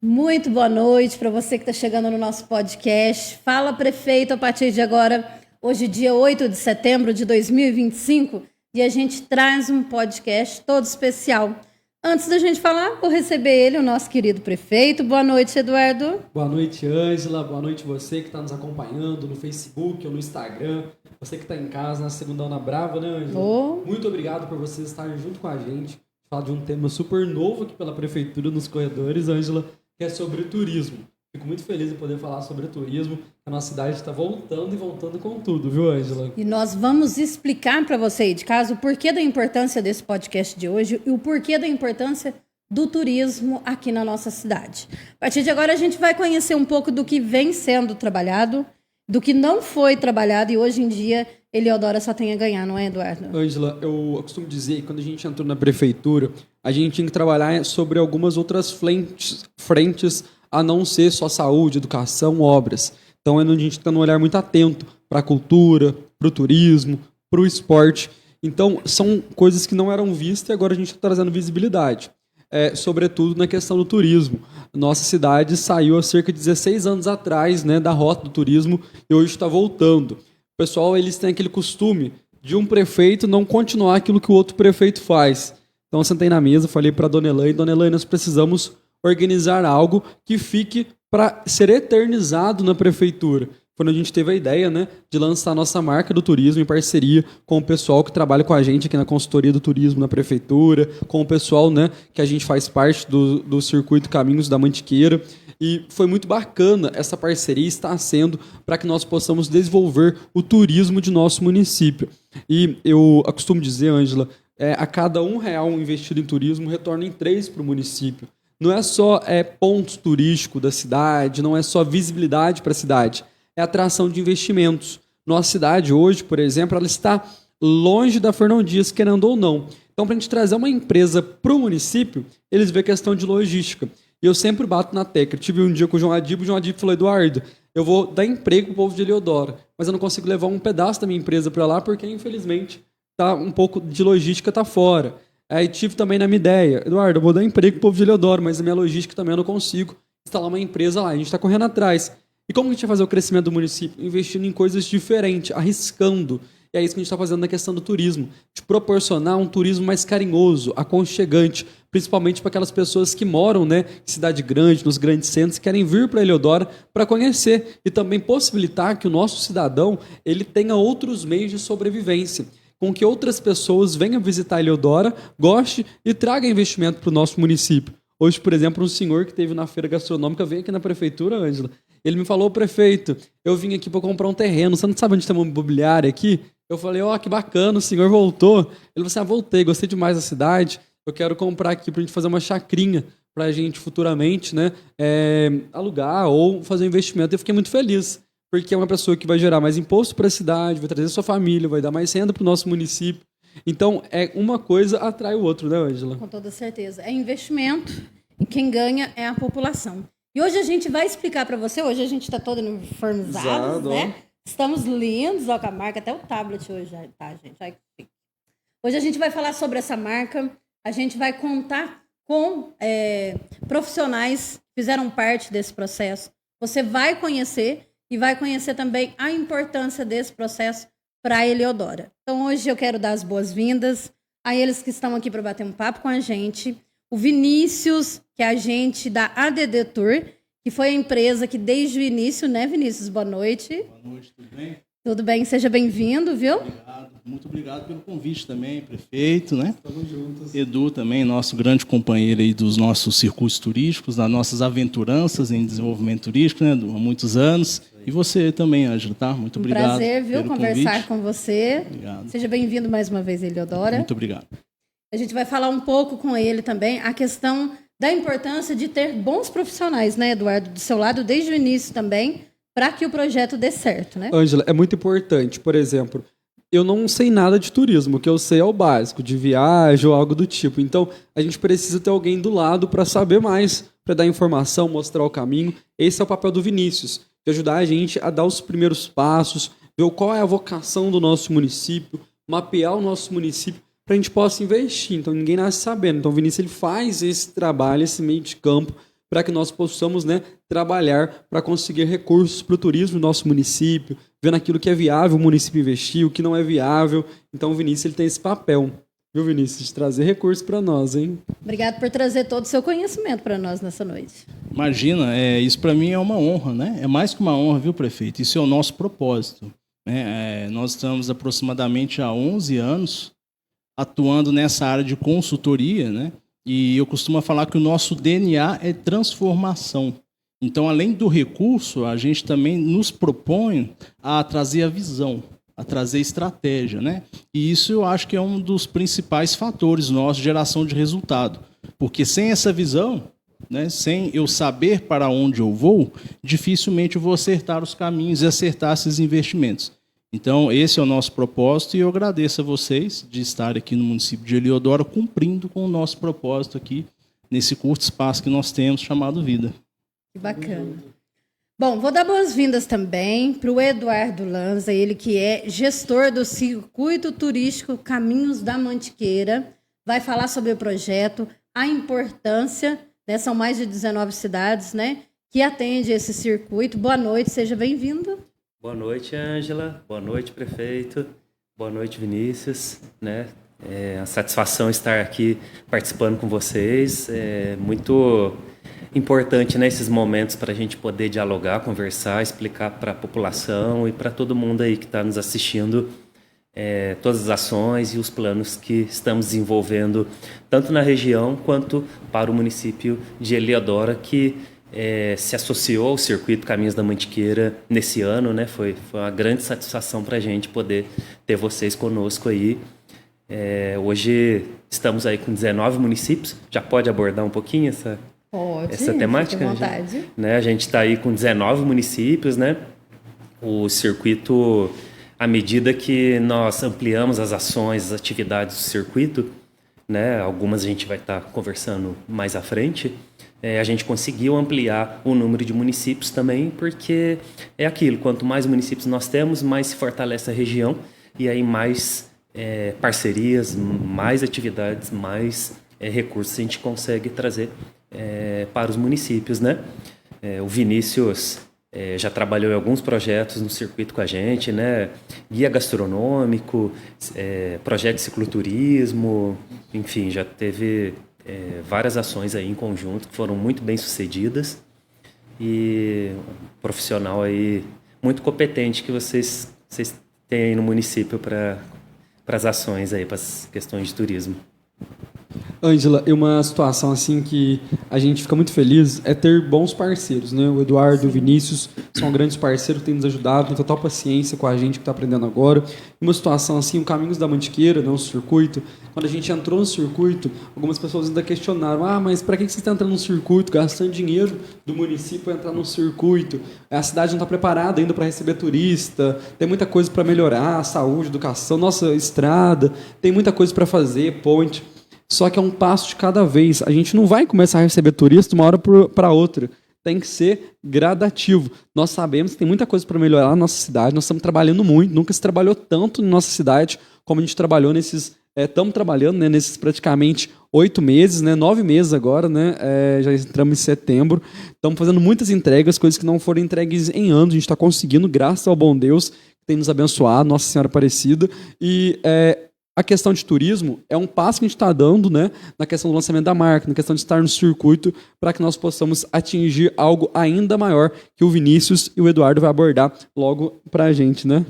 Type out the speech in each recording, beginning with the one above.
Muito boa noite para você que está chegando no nosso podcast. Fala, prefeito, a partir de agora, hoje, dia 8 de setembro de 2025, e a gente traz um podcast todo especial. Antes da gente falar, vou receber ele, o nosso querido prefeito. Boa noite, Eduardo. Boa noite, Ângela. Boa noite você que está nos acompanhando no Facebook ou no Instagram. Você que está em casa na Segundona Brava, né, Ângela? Muito obrigado por vocês estarem junto com a gente. Falar de um tema super novo aqui pela Prefeitura nos corredores, Ângela, que é sobre turismo. Fico muito feliz em poder falar sobre turismo. A nossa cidade está voltando e voltando com tudo, viu, Ângela? E nós vamos explicar para você aí de casa o porquê da importância desse podcast de hoje e o porquê da importância do turismo aqui na nossa cidade. A partir de agora a gente vai conhecer um pouco do que vem sendo trabalhado, do que não foi trabalhado e hoje em dia Eliodora só tem a ganhar, não é, Eduardo? Ângela, eu costumo dizer que quando a gente entrou na prefeitura, a gente tinha que trabalhar sobre algumas outras frentes a não ser só saúde, educação, obras. Então a gente está num olhar muito atento para a cultura, para o turismo, para o esporte. Então são coisas que não eram vistas e agora a gente está trazendo visibilidade. Sobretudo na questão do turismo. Nossa cidade saiu há cerca de 16 anos atrás, né, da rota do turismo e hoje está voltando. O pessoal, eles têm aquele costume de um prefeito não continuar aquilo que o outro prefeito faz. Então eu sentei na mesa, falei para a Dona Elaine, nós precisamos organizar algo que fique para ser eternizado na prefeitura. Quando a gente teve a ideia, né, de lançar a nossa marca do turismo em parceria com o pessoal que trabalha com a gente aqui na consultoria do turismo na prefeitura, com o pessoal, né, que a gente faz parte do circuito Caminhos da Mantiqueira. E foi muito bacana essa parceria estar sendo para que nós possamos desenvolver o turismo de nosso município. E eu costumo dizer, Ângela, a cada R$1 investido em turismo retorna em 3 para o município. Não é só ponto turístico da cidade, não é só visibilidade para a cidade, é atração de investimentos. Nossa cidade hoje, por exemplo, ela está longe da Fernão Dias, querendo ou não. Então, para a gente trazer uma empresa para o município, eles veem questão de logística. E eu sempre bato na tecla. Eu tive um dia com o João Adib falou, Eduardo, eu vou dar emprego para o povo de Eliodora, mas eu não consigo levar um pedaço da minha empresa para lá, porque, infelizmente, tá um pouco de logística está fora. Aí tive também na minha ideia, Eduardo, eu vou dar emprego para o povo de Eliodoro, mas a minha logística também eu não consigo instalar uma empresa lá. A gente está correndo atrás. E como a gente vai fazer o crescimento do município? Investindo em coisas diferentes, arriscando. E é isso que a gente está fazendo na questão do turismo. De proporcionar um turismo mais carinhoso, aconchegante, principalmente para aquelas pessoas que moram, né, em cidade grande, nos grandes centros, querem vir para Eliodora para conhecer. E também possibilitar que o nosso cidadão ele tenha outros meios de sobrevivência, com que outras pessoas venham visitar Eliodora, goste e traga investimento para o nosso município. Hoje, por exemplo, um senhor que esteve na feira gastronômica veio aqui na prefeitura, Ângela. Ele me falou, prefeito, eu vim aqui para comprar um terreno, você não sabe onde tem uma imobiliária aqui? Eu falei, que bacana, o senhor voltou. Ele falou assim, voltei, gostei demais da cidade, eu quero comprar aqui para a gente fazer uma chacrinha para a gente futuramente, né, alugar ou fazer um investimento. Eu fiquei muito feliz, porque é uma pessoa que vai gerar mais imposto para a cidade, vai trazer sua família, vai dar mais renda para o nosso município. Então, uma coisa atrai o outro, né, Ângela? Com toda certeza. É investimento e quem ganha é a população. E hoje a gente vai explicar para você, hoje a gente está todo uniformizado, né? Estamos lindos, ó, com a marca, até o tablet hoje, tá, gente? Ai, que chique. Hoje a gente vai falar sobre essa marca, a gente vai contar com profissionais que fizeram parte desse processo. Você vai conhecer e vai conhecer também a importância desse processo para a Eliodora. Então hoje eu quero dar as boas-vindas a eles que estão aqui para bater um papo com a gente. O Vinícius, que é agente da ADD Tour, que foi a empresa que desde o início, né, Vinícius? Boa noite. Boa noite, tudo bem? Tudo bem, seja bem-vindo, viu? Obrigado, muito obrigado pelo convite também, prefeito, né? Estamos juntos. Edu também, nosso grande companheiro aí dos nossos circuitos turísticos, das nossas aventuranças em desenvolvimento turístico, né, há muitos anos. E você também, Ângela, tá? Muito obrigado. Prazer, viu, conversar com você. Obrigado. Seja bem-vindo mais uma vez, Eliodora. Muito obrigado. A gente vai falar um pouco com ele também a questão da importância de ter bons profissionais, né, Eduardo, do seu lado desde o início também, para que o projeto dê certo, né? Ângela, é muito importante. Por exemplo, eu não sei nada de turismo, o que eu sei é o básico, de viagem ou algo do tipo. Então, a gente precisa ter alguém do lado para saber mais, para dar informação, mostrar o caminho. Esse é o papel do Vinícius, de ajudar a gente a dar os primeiros passos, ver qual é a vocação do nosso município, mapear o nosso município, para a gente possa investir. Então, ninguém nasce sabendo. Então, o Vinícius ele faz esse trabalho, esse meio de campo, para que nós possamos, né, trabalhar para conseguir recursos para o turismo do nosso município, vendo aquilo que é viável o município investir, o que não é viável. Então o Vinícius ele tem esse papel, viu, Vinícius, de trazer recursos para nós, hein? Obrigado por trazer todo o seu conhecimento para nós nessa noite. Imagina, isso para mim é uma honra, né? É mais que uma honra, viu, prefeito? Isso é o nosso propósito. Né? Nós estamos aproximadamente há 11 anos atuando nessa área de consultoria, né? E eu costumo falar que o nosso DNA é transformação. Então, além do recurso, a gente também nos propõe a trazer a visão, a trazer estratégia, né? E isso eu acho que é um dos principais fatores nossos de geração de resultado. Porque sem essa visão, né, sem eu saber para onde eu vou, dificilmente eu vou acertar os caminhos e acertar esses investimentos. Então, esse é o nosso propósito e eu agradeço a vocês de estar aqui no município de Heliodoro cumprindo com o nosso propósito aqui nesse curto espaço que nós temos chamado Vida. Que bacana. Bom, vou dar boas-vindas também para o Eduardo Lanza, ele que é gestor do Circuito Turístico Caminhos da Mantiqueira. Vai falar sobre o projeto, a importância, né, são mais de 19 cidades, né, que atende esse circuito. Boa noite, seja bem-vindo. Boa noite, Ângela. Boa noite, prefeito. Boa noite, Vinícius. Né? É uma satisfação estar aqui participando com vocês. É muito importante nesses momentos para a gente poder dialogar, conversar, explicar para a população e para todo mundo aí que está nos assistindo todas as ações e os planos que estamos desenvolvendo, tanto na região quanto para o município de Heliodoro, que se associou ao Circuito Caminhos da Mantiqueira nesse ano, né? Foi uma grande satisfação para a gente poder ter vocês conosco aí. Hoje estamos aí com 19 municípios. Já pode abordar um pouquinho essa temática? Fique à vontade. Né? A gente está aí com 19 municípios, né? O circuito, à medida que nós ampliamos as ações, as atividades do circuito, né? Algumas a gente vai estar conversando mais à frente. A gente conseguiu ampliar o número de municípios também, porque é aquilo, quanto mais municípios nós temos, mais se fortalece a região, e aí mais parcerias, mais atividades, mais recursos a gente consegue trazer para os municípios, né? O Vinícius já trabalhou em alguns projetos no circuito com a gente, né? Guia gastronômico, projeto de cicloturismo, enfim, já teve várias ações aí em conjunto que foram muito bem sucedidas, e um profissional aí muito competente que vocês têm aí no município para as ações aí, para as questões de turismo. Ângela, e uma situação assim que a gente fica muito feliz é ter bons parceiros, né? O Eduardo e o Vinícius são grandes parceiros que têm nos ajudado, têm total paciência com a gente que está aprendendo agora. E uma situação assim, o Caminhos da Mantiqueira, né, o circuito, quando a gente entrou no circuito, algumas pessoas ainda questionaram: mas para que você está entrando no circuito, gastando dinheiro do município para entrar no circuito? A cidade não está preparada ainda para receber turista, tem muita coisa para melhorar, saúde, educação, nossa estrada, tem muita coisa para fazer, ponte. Só que é um passo de cada vez. A gente não vai começar a receber turista de uma hora para outra. Tem que ser gradativo. Nós sabemos que tem muita coisa para melhorar na nossa cidade. Nós estamos trabalhando muito. Nunca se trabalhou tanto na nossa cidade como a gente trabalhou nesses... Estamos trabalhando, né, nesses praticamente 8 meses, né, 9 meses agora, né, já entramos em setembro. Estamos fazendo muitas entregas, coisas que não foram entregues em anos. A gente está conseguindo, graças ao bom Deus, que tem nos abençoado, Nossa Senhora Aparecida. E... a questão de turismo é um passo que a gente está dando, né, na questão do lançamento da marca, na questão de estar no circuito, para que nós possamos atingir algo ainda maior que o Vinícius e o Eduardo vai abordar logo para a gente, né?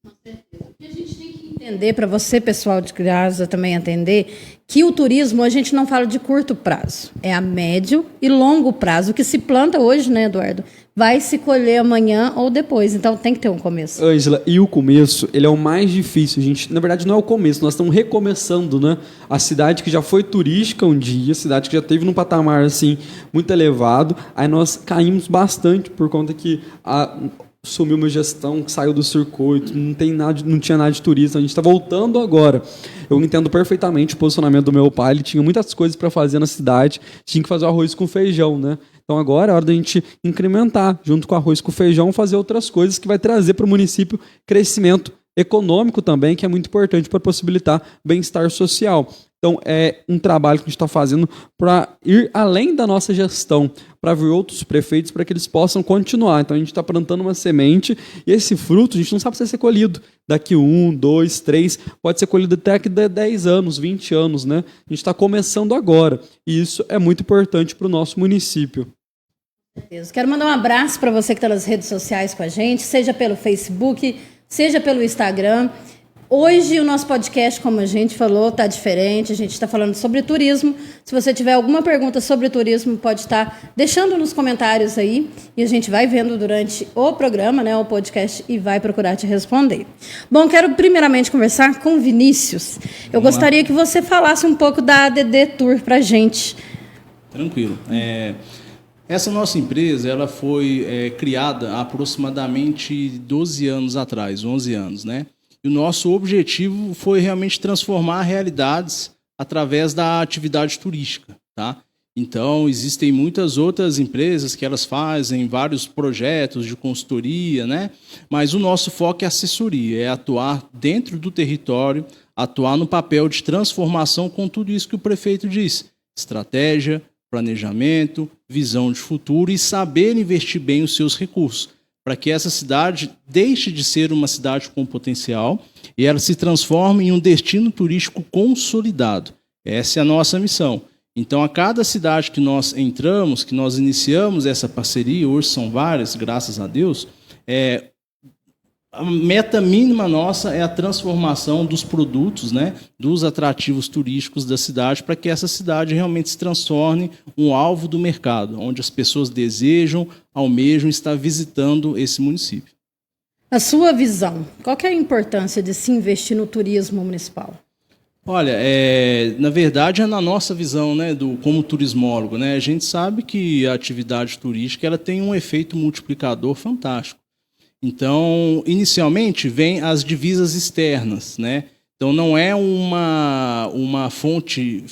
Com certeza. E a gente tem que entender, para você, pessoal de casa, também entender, que o turismo a gente não fala de curto prazo, é a médio e longo prazo. O que se planta hoje, né, Eduardo, vai se colher amanhã ou depois, então tem que ter um começo. Ângela, e o começo, ele é o mais difícil. A gente, na verdade, não é o começo, nós estamos recomeçando, né? A cidade que já foi turística um dia, a cidade que já teve num patamar assim muito elevado, aí nós caímos bastante por conta que sumiu uma gestão que saiu do circuito, não tinha nada de turista, a gente está voltando agora. Eu entendo perfeitamente o posicionamento do meu pai, ele tinha muitas coisas para fazer na cidade, tinha que fazer o arroz com feijão, né? Então agora é hora da gente incrementar, junto com o arroz com feijão, fazer outras coisas que vai trazer para o município crescimento econômico também, que é muito importante para possibilitar bem-estar social. Então, é um trabalho que a gente está fazendo para ir além da nossa gestão, para ver outros prefeitos, para que eles possam continuar. Então, a gente está plantando uma semente e esse fruto, a gente não sabe se vai ser colhido daqui 1, 2, 3, pode ser colhido até daqui 10 anos, 20 anos, né? A gente está começando agora e isso é muito importante para o nosso município. Quero mandar um abraço para você que está nas redes sociais com a gente, seja pelo Facebook, seja pelo Instagram. Hoje o nosso podcast, como a gente falou, está diferente. A gente está falando sobre turismo. Se você tiver alguma pergunta sobre turismo, pode estar deixando nos comentários aí. E a gente vai vendo durante o programa, né, o podcast, e vai procurar te responder. Bom, quero primeiramente conversar com o Vinícius. Eu gostaria que você falasse um pouco da ADD Tour para a gente. Tranquilo. Essa nossa empresa ela foi criada há aproximadamente 12 anos atrás, 11 anos, né? E o nosso objetivo foi realmente transformar realidades através da atividade turística, tá? Então, existem muitas outras empresas que elas fazem vários projetos de consultoria, né? Mas o nosso foco é assessoria, é atuar dentro do território, atuar no papel de transformação com tudo isso que o prefeito disse: estratégia, planejamento, visão de futuro e saber investir bem os seus recursos, para que essa cidade deixe de ser uma cidade com potencial e ela se transforme em um destino turístico consolidado. Essa é a nossa missão. Então, a cada cidade que nós entramos, que nós iniciamos essa parceria, hoje são várias, graças a Deus, a meta mínima nossa é a transformação dos produtos, né, dos atrativos turísticos da cidade, para que essa cidade realmente se transforme um alvo do mercado, onde as pessoas desejam, almejam estar visitando esse município. Na sua visão, qual que é a importância de se investir no turismo municipal? Olha, na verdade é na nossa visão, né, como turismólogo, né, a gente sabe que a atividade turística ela tem um efeito multiplicador fantástico. Então, inicialmente, vem as divisas externas, né? Então, não é uma fonte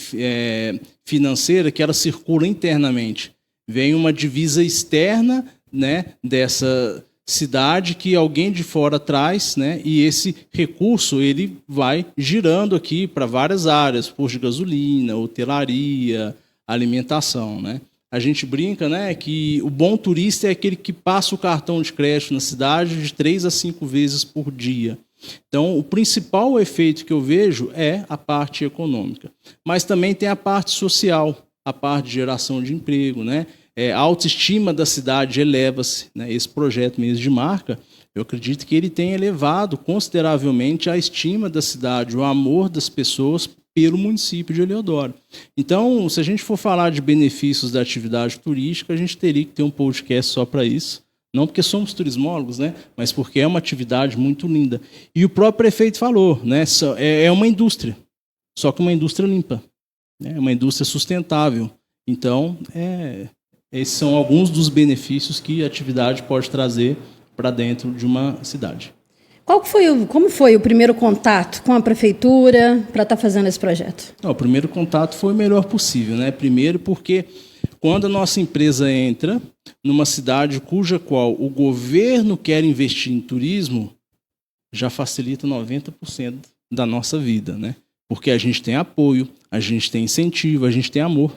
financeira que ela circula internamente. Vem uma divisa externa, né, dessa cidade que alguém de fora traz, né? E esse recurso ele vai girando aqui para várias áreas, posto de gasolina, hotelaria, alimentação, né? A gente brinca, né, que o bom turista é aquele que passa o cartão de crédito na cidade de 3 a 5 vezes por dia. Então, o principal efeito que eu vejo é a parte econômica. Mas também tem a parte social, a parte de geração de emprego, né? A autoestima da cidade eleva-se, né? Esse projeto mesmo de marca, eu acredito que ele tem elevado consideravelmente a estima da cidade, o amor das pessoas pelo município de Heliodoro. Então, se a gente for falar de benefícios da atividade turística, a gente teria que ter um podcast só para isso. Não porque somos turismólogos, né? Mas porque é uma atividade muito linda. E o próprio prefeito falou, né? É uma indústria, só que uma indústria limpa, né? Uma indústria sustentável. Então, esses são alguns dos benefícios que a atividade pode trazer para dentro de uma cidade. Como foi o primeiro contato com a prefeitura para estar fazendo esse projeto? O primeiro contato foi o melhor possível, né? Primeiro porque quando a nossa empresa entra numa cidade cuja qual o governo quer investir em turismo, já facilita 90% da nossa vida, né? Porque a gente tem apoio, a gente tem incentivo, a gente tem amor.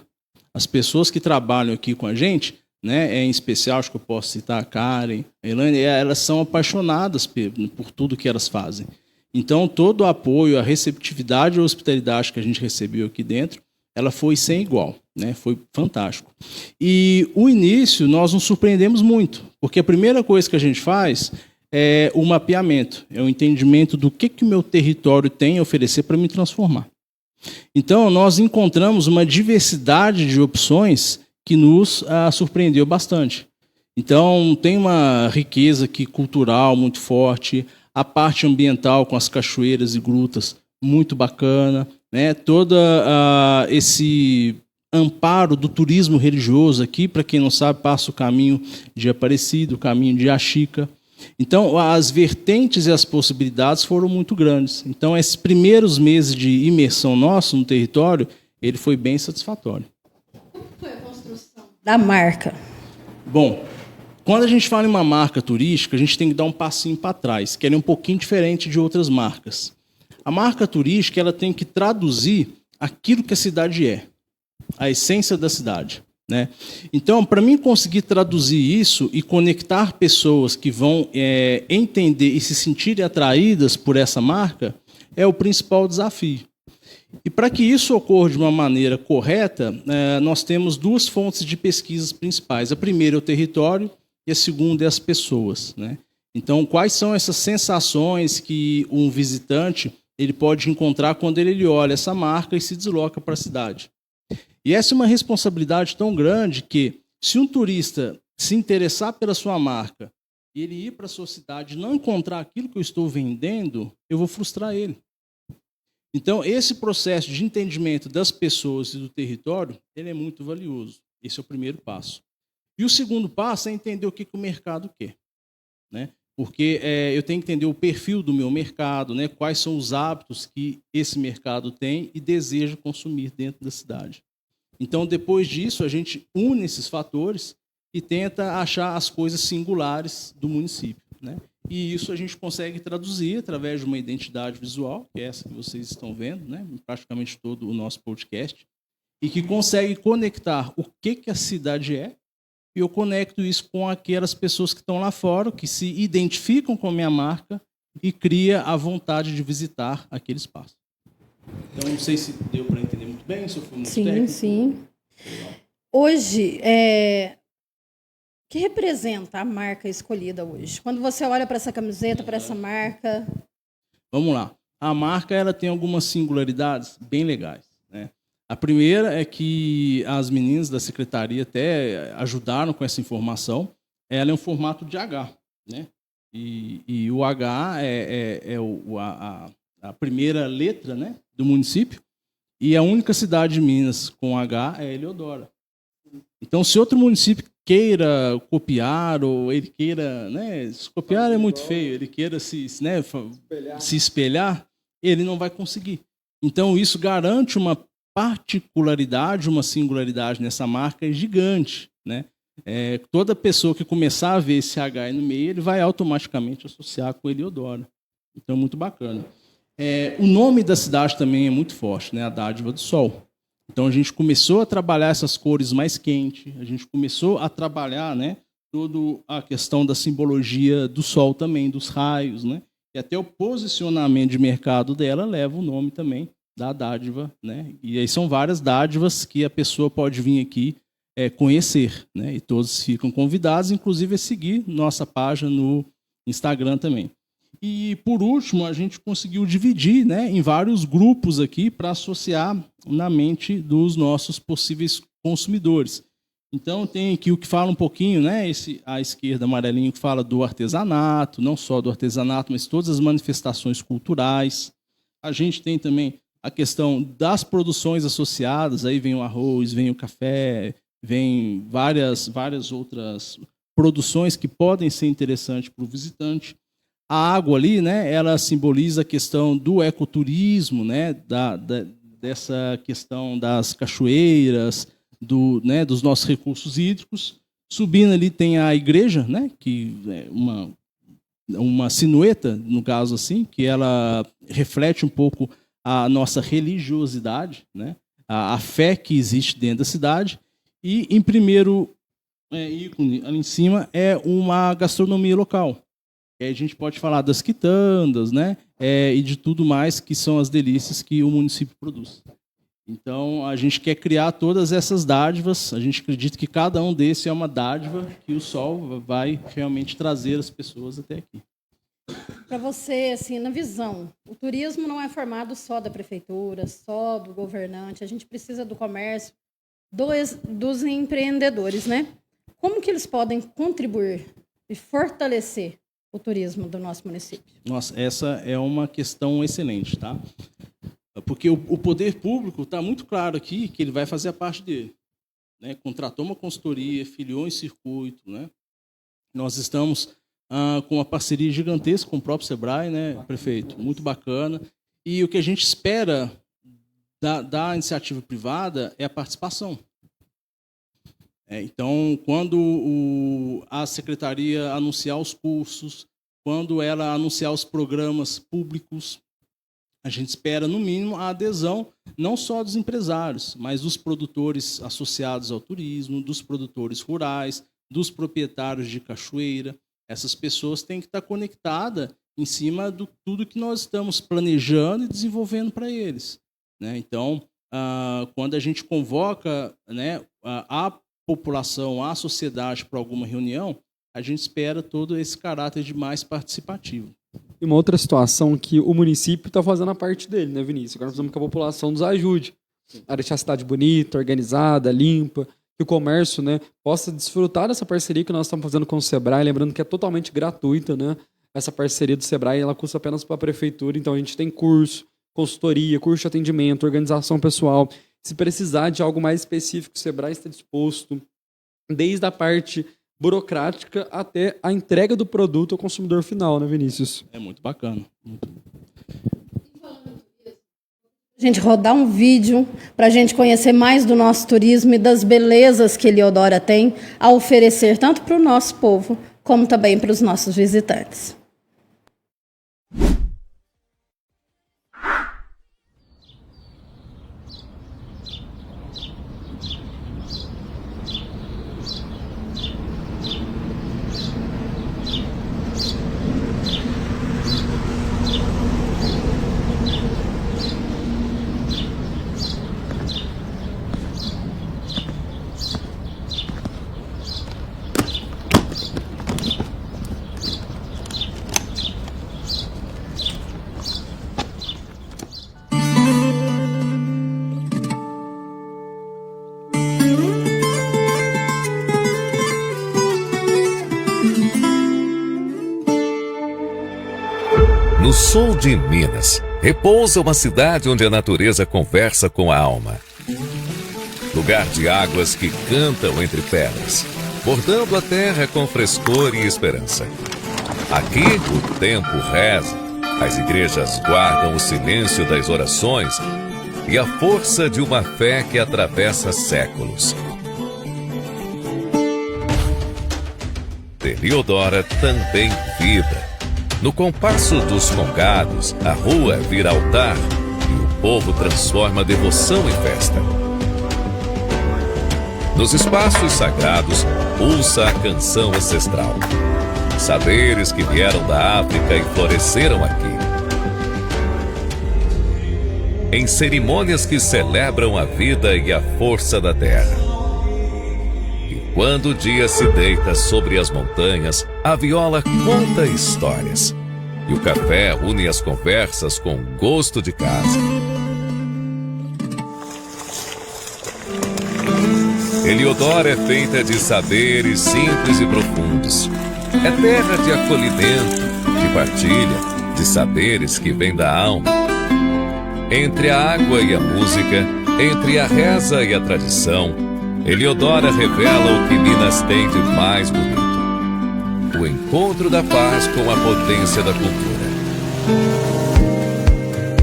As pessoas que trabalham aqui com a gente, né, em especial, acho que eu posso citar a Karen, a Elaine, elas são apaixonadas por tudo que elas fazem. Então, todo o apoio, a receptividade e a hospitalidade que a gente recebeu aqui dentro, ela foi sem igual, né? Foi fantástico. E o início, nós nos surpreendemos muito, porque a primeira coisa que a gente faz é o mapeamento, é o entendimento do que o meu território tem a oferecer para me transformar. Então, nós encontramos uma diversidade de opções que nos surpreendeu bastante. Então, tem uma riqueza aqui cultural muito forte, a parte ambiental com as cachoeiras e grutas muito bacana, né? Todo esse amparo do turismo religioso aqui, para quem não sabe, passa o caminho de Aparecida, o caminho de Axica. Então, as vertentes e as possibilidades foram muito grandes. Então, esses primeiros meses de imersão nosso no território, ele foi bem satisfatório. Da marca. Bom, quando a gente fala em uma marca turística, a gente tem que dar um passinho para trás, que ela é um pouquinho diferente de outras marcas. A marca turística ela tem que traduzir aquilo que a cidade é, a essência da cidade, né? Então, para mim conseguir traduzir isso e conectar pessoas que vão entender e se sentirem atraídas por essa marca é o principal desafio. E para que isso ocorra de uma maneira correta, nós temos duas fontes de pesquisas principais. A primeira é o território e a segunda é as pessoas, né? Então, quais são essas sensações que um visitante ele pode encontrar quando ele olha essa marca e se desloca para a cidade? E essa é uma responsabilidade tão grande que, se um turista se interessar pela sua marca e ele ir para a sua cidade e não encontrar aquilo que eu estou vendendo, eu vou frustrar ele. Então, esse processo de entendimento das pessoas e do território, ele é muito valioso. Esse é o primeiro passo. E o segundo passo é entender o que o mercado quer, né? Porque eu tenho que entender o perfil do meu mercado, né? Quais são os hábitos que esse mercado tem e deseja consumir dentro da cidade. Então, depois disso, a gente une esses fatores e tenta achar as coisas singulares do município, né? E isso a gente consegue traduzir através de uma identidade visual, que é essa que vocês estão vendo, né? Em praticamente todo o nosso podcast, e que consegue conectar o que a cidade é, e eu conecto isso com aquelas pessoas que estão lá fora, que se identificam com a minha marca e cria a vontade de visitar aquele espaço. Então, não sei se deu para entender muito bem, se eu fui muito técnico. Sim. Hoje, o que representa a marca escolhida hoje? Quando você olha para essa camiseta, para essa marca... Vamos lá. A marca ela tem algumas singularidades bem legais, né? A primeira é que as meninas da secretaria até ajudaram com essa informação. Ela é um formato de H, né? E o H é a primeira letra, né, do município. E a única cidade de Minas com H é Heliodora. Então, se outro município queira copiar, ou ele queira, né, se copiar é muito feio, ele queira se espelhar, ele não vai conseguir. Então, isso garante uma particularidade, uma singularidade nessa marca gigante, né? Toda pessoa que começar a ver esse H aí no meio, ele vai automaticamente associar com Heliodora. Então, muito bacana. O nome da cidade também é muito forte, né? A Dádiva do Sol. Então, a gente começou a trabalhar essas cores mais quentes, a gente começou a trabalhar, né, toda a questão da simbologia do sol também, dos raios, né? E até o posicionamento de mercado dela leva o nome também da dádiva, né? E aí são várias dádivas que a pessoa pode vir aqui conhecer, né? E todos ficam convidados, inclusive a seguir nossa página no Instagram também. E, por último, a gente conseguiu dividir, né, em vários grupos aqui para associar na mente dos nossos possíveis consumidores. Então, tem aqui o que fala um pouquinho, né, à esquerda, amarelinho, que fala do artesanato, não só do artesanato, mas todas as manifestações culturais. A gente tem também a questão das produções associadas, aí vem o arroz, vem o café, vem várias outras produções que podem ser interessantes para o visitante. A água ali, né, ela simboliza a questão do ecoturismo, né, dessa questão das cachoeiras, dos nossos recursos hídricos. Subindo ali tem a igreja, né, que é uma sinueta, no caso assim, que ela reflete um pouco a nossa religiosidade, né, a fé que existe dentro da cidade. E, em primeiro ícone, ali em cima, é uma gastronomia local. A gente pode falar das quitandas, né, e de tudo mais que são as delícias que o município produz. Então, a gente quer criar todas essas dádivas. A gente acredita que cada um desses é uma dádiva que o sol vai realmente trazer as pessoas até aqui. Para você, assim, na visão, o turismo não é formado só da prefeitura, só do governante. A gente precisa do comércio, dos empreendedores, né? Como que eles podem contribuir e fortalecer o turismo do nosso município? Nossa, essa é uma questão excelente, tá? Porque o poder público está muito claro aqui que ele vai fazer a parte dele, né? Contratou uma consultoria, filiou em circuito, né? Nós estamos com uma parceria gigantesca com o próprio Sebrae, né, prefeito? Muito bacana. E o que a gente espera da iniciativa privada é a participação. Então, quando a secretaria anunciar os cursos, quando ela anunciar os programas públicos, A gente espera, no mínimo, a adesão não só dos empresários, mas dos produtores associados ao turismo, dos produtores rurais, dos proprietários de cachoeira. Essas pessoas têm que estar conectadas em cima de tudo que nós estamos planejando e desenvolvendo para eles, né? Então, quando a gente convoca, né, a população, a sociedade para alguma reunião, a gente espera todo esse caráter de mais participativo. E uma outra situação que o município está fazendo a parte dele, né, Vinícius? Agora nós precisamos que a população nos ajude a deixar a cidade bonita, organizada, limpa, que o comércio, né, possa desfrutar dessa parceria que nós estamos fazendo com o Sebrae, lembrando que é totalmente gratuita, né? Essa parceria do Sebrae, ela custa apenas para a prefeitura, então a gente tem curso, consultoria, curso de atendimento, organização pessoal. Se precisar de algo mais específico, o Sebrae está disposto, desde a parte burocrática até a entrega do produto ao consumidor final, né, Vinícius? É muito bacana. A gente rodar um vídeo para a gente conhecer mais do nosso turismo e das belezas que Eliodora tem a oferecer tanto para o nosso povo como também para os nossos visitantes. No sul de Minas, repousa uma cidade onde a natureza conversa com a alma. Lugar de águas que cantam entre pedras, bordando a terra com frescor e esperança. Aqui, o tempo reza, as igrejas guardam o silêncio das orações e a força de uma fé que atravessa séculos. Eliodora também vibra. No compasso dos congados, a rua vira altar e o povo transforma devoção em festa. Nos espaços sagrados, pulsa a canção ancestral. Saberes que vieram da África e floresceram aqui. Em cerimônias que celebram a vida e a força da terra. Quando o dia se deita sobre as montanhas, a viola conta histórias. E o café une as conversas com gosto de casa. Eliodora é feita de saberes simples e profundos. É terra de acolhimento, de partilha, de saberes que vêm da alma. Entre a água e a música, entre a reza e a tradição, Eliodora revela o que Minas tem de mais bonito. O encontro da paz com a potência da cultura.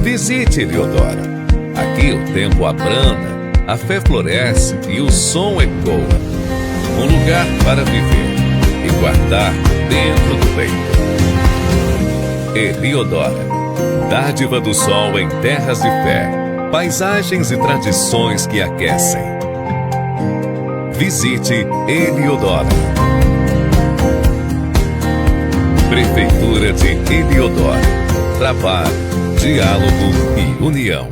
Visite Eliodora. Aqui o tempo abranda, a fé floresce e o som ecoa. Um lugar para viver e guardar dentro do peito. Eliodora, dádiva do sol em terras de fé, paisagens e tradições que aquecem. Visite Eliodora. Prefeitura de Eliodora. Trabalho, diálogo e união.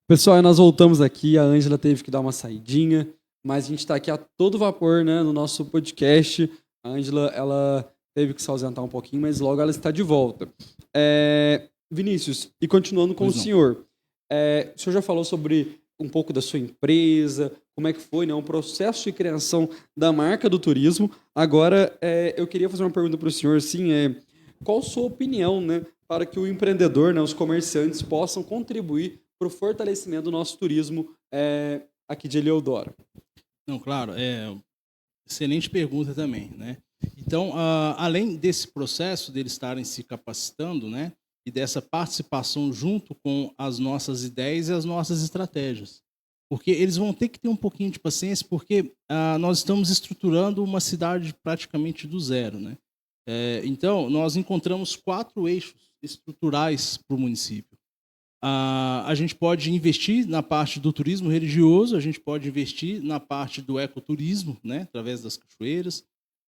Pessoal, nós voltamos aqui. A Ângela teve que dar uma saidinha, mas a gente está aqui a todo vapor, né, no nosso podcast. A Ângela, ela teve que se ausentar um pouquinho, mas logo ela está de volta. Vinícius, e continuando com o senhor já falou sobre um pouco da sua empresa, como é que foi, né, um processo de criação da marca do turismo. Agora, eu queria fazer uma pergunta para o senhor, assim, qual a sua opinião, né, para que o empreendedor, né, os comerciantes possam contribuir para o fortalecimento do nosso turismo aqui de Eliodora? Não, claro, excelente pergunta também, né? Então, além desse processo deles estarem se capacitando, né, e dessa participação junto com as nossas ideias e as nossas estratégias, Porque eles vão ter que ter um pouquinho de paciência, porque nós estamos estruturando uma cidade praticamente do zero, né? Então, nós encontramos 4 eixos estruturais para o município. A gente pode investir na parte do turismo religioso, a gente pode investir na parte do ecoturismo, né, através das cachoeiras.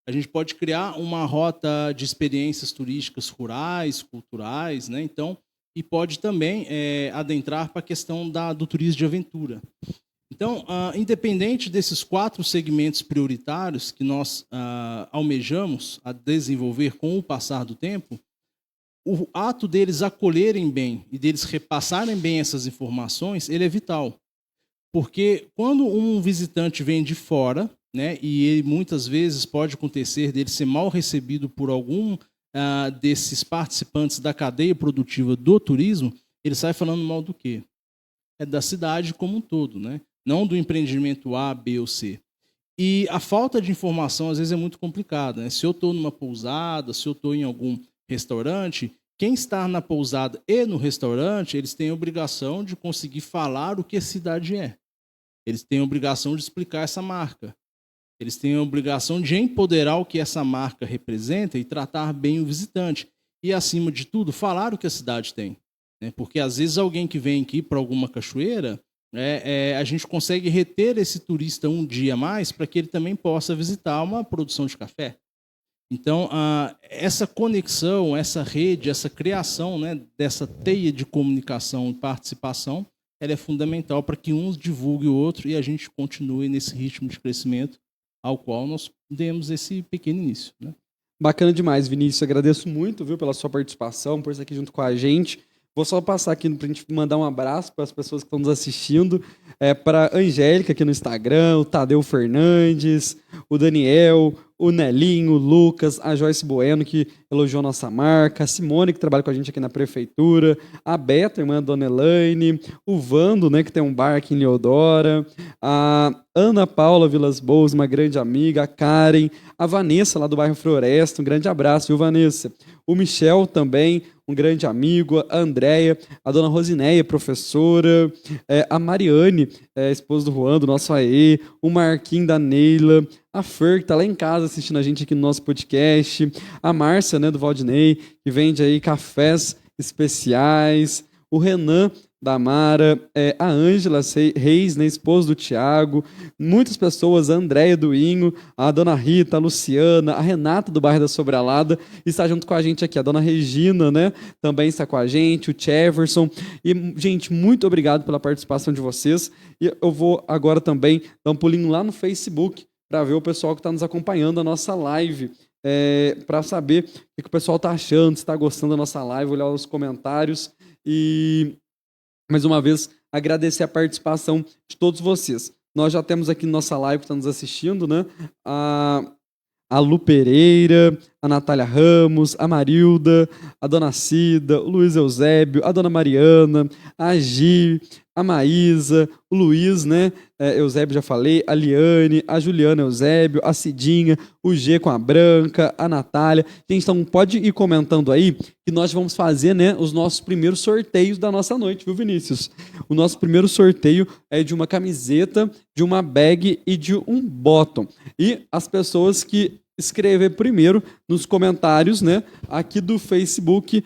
A gente pode criar uma rota de experiências turísticas rurais, culturais, né? Então, e pode também adentrar para a questão do turismo de aventura. Então, independente desses 4 segmentos prioritários que nós almejamos a desenvolver com o passar do tempo, o ato deles acolherem bem e deles repassarem bem essas informações, ele é vital. Porque quando um visitante vem de fora, né, e ele muitas vezes pode acontecer dele ser mal recebido por algum desses participantes da cadeia produtiva do turismo, ele sai falando mal do quê? É da cidade como um todo, né? Não do empreendimento A, B ou C. E a falta de informação às vezes é muito complicada, né? Se eu estou numa pousada, se eu estou em algum restaurante, quem está na pousada e no restaurante, eles têm a obrigação de conseguir falar o que a cidade é. Eles têm a obrigação de explicar essa marca. Eles têm a obrigação de empoderar o que essa marca representa e tratar bem o visitante. E, acima de tudo, falar o que a cidade tem. Né? Porque, às vezes, alguém que vem aqui para alguma cachoeira, a gente consegue reter esse turista um dia a mais para que ele também possa visitar uma produção de café. Então, essa conexão, essa rede, essa criação, né, dessa teia de comunicação e participação, ela é fundamental para que uns divulgue o outro e a gente continue nesse ritmo de crescimento ao qual nós demos esse pequeno início, né? Bacana demais, Vinícius. Agradeço muito, viu, pela sua participação, por estar aqui junto com a gente. Vou só passar aqui para a gente mandar um abraço para as pessoas que estão nos assistindo. Para a Angélica aqui no Instagram, o Tadeu Fernandes, o Daniel, o Nelinho, o Lucas, a Joyce Bueno, que elogiou nossa marca, a Simone, que trabalha com a gente aqui na prefeitura, a Beta, irmã da Dona Elaine, o Vando, né, que tem um bar aqui em Leodora, a Ana Paula Vilas Boas, uma grande amiga, a Karen, a Vanessa, lá do bairro Floresta, um grande abraço, viu, Vanessa? O Michel também, um grande amigo, a Andréia, a Dona Rosinéia, professora, a Mariane, esposa do Juan, do nosso AE, o Marquinhos da Neila, a Fer, que está lá em casa assistindo a gente aqui no nosso podcast, a Márcia, né, do Valdinei, que vende aí cafés especiais, o Renan da Mara, a Ângela Reis, né, esposa do Tiago, muitas pessoas, a Andréia do Inho, a Dona Rita, a Luciana, a Renata do bairro da Sobralada, está junto com a gente aqui, a Dona Regina, né, também está com a gente, o Cheverson, e, gente, muito obrigado pela participação de vocês, e eu vou agora também dar um pulinho lá no Facebook, para ver o pessoal que está nos acompanhando a nossa live, para saber o que o pessoal está achando, se está gostando da nossa live, olhar os comentários e, mais uma vez, agradecer a participação de todos vocês. Nós já temos aqui na nossa live que está nos assistindo, né? A Lu Pereira, a Natália Ramos, a Marilda, a Dona Cida, o Luiz Eusébio, a Dona Mariana, a Gi, a Maísa, o Luiz, né? Eusébio já falei, a Liane, a Juliana Eusébio, a Cidinha, o G com a Branca, a Natália. Gente, então pode ir comentando aí que nós vamos fazer, né, os nossos primeiros sorteios da nossa noite, viu, Vinícius? O nosso primeiro sorteio é de uma camiseta, de uma bag e de um bottom. E as pessoas que escrever primeiro nos comentários, né, aqui do Facebook,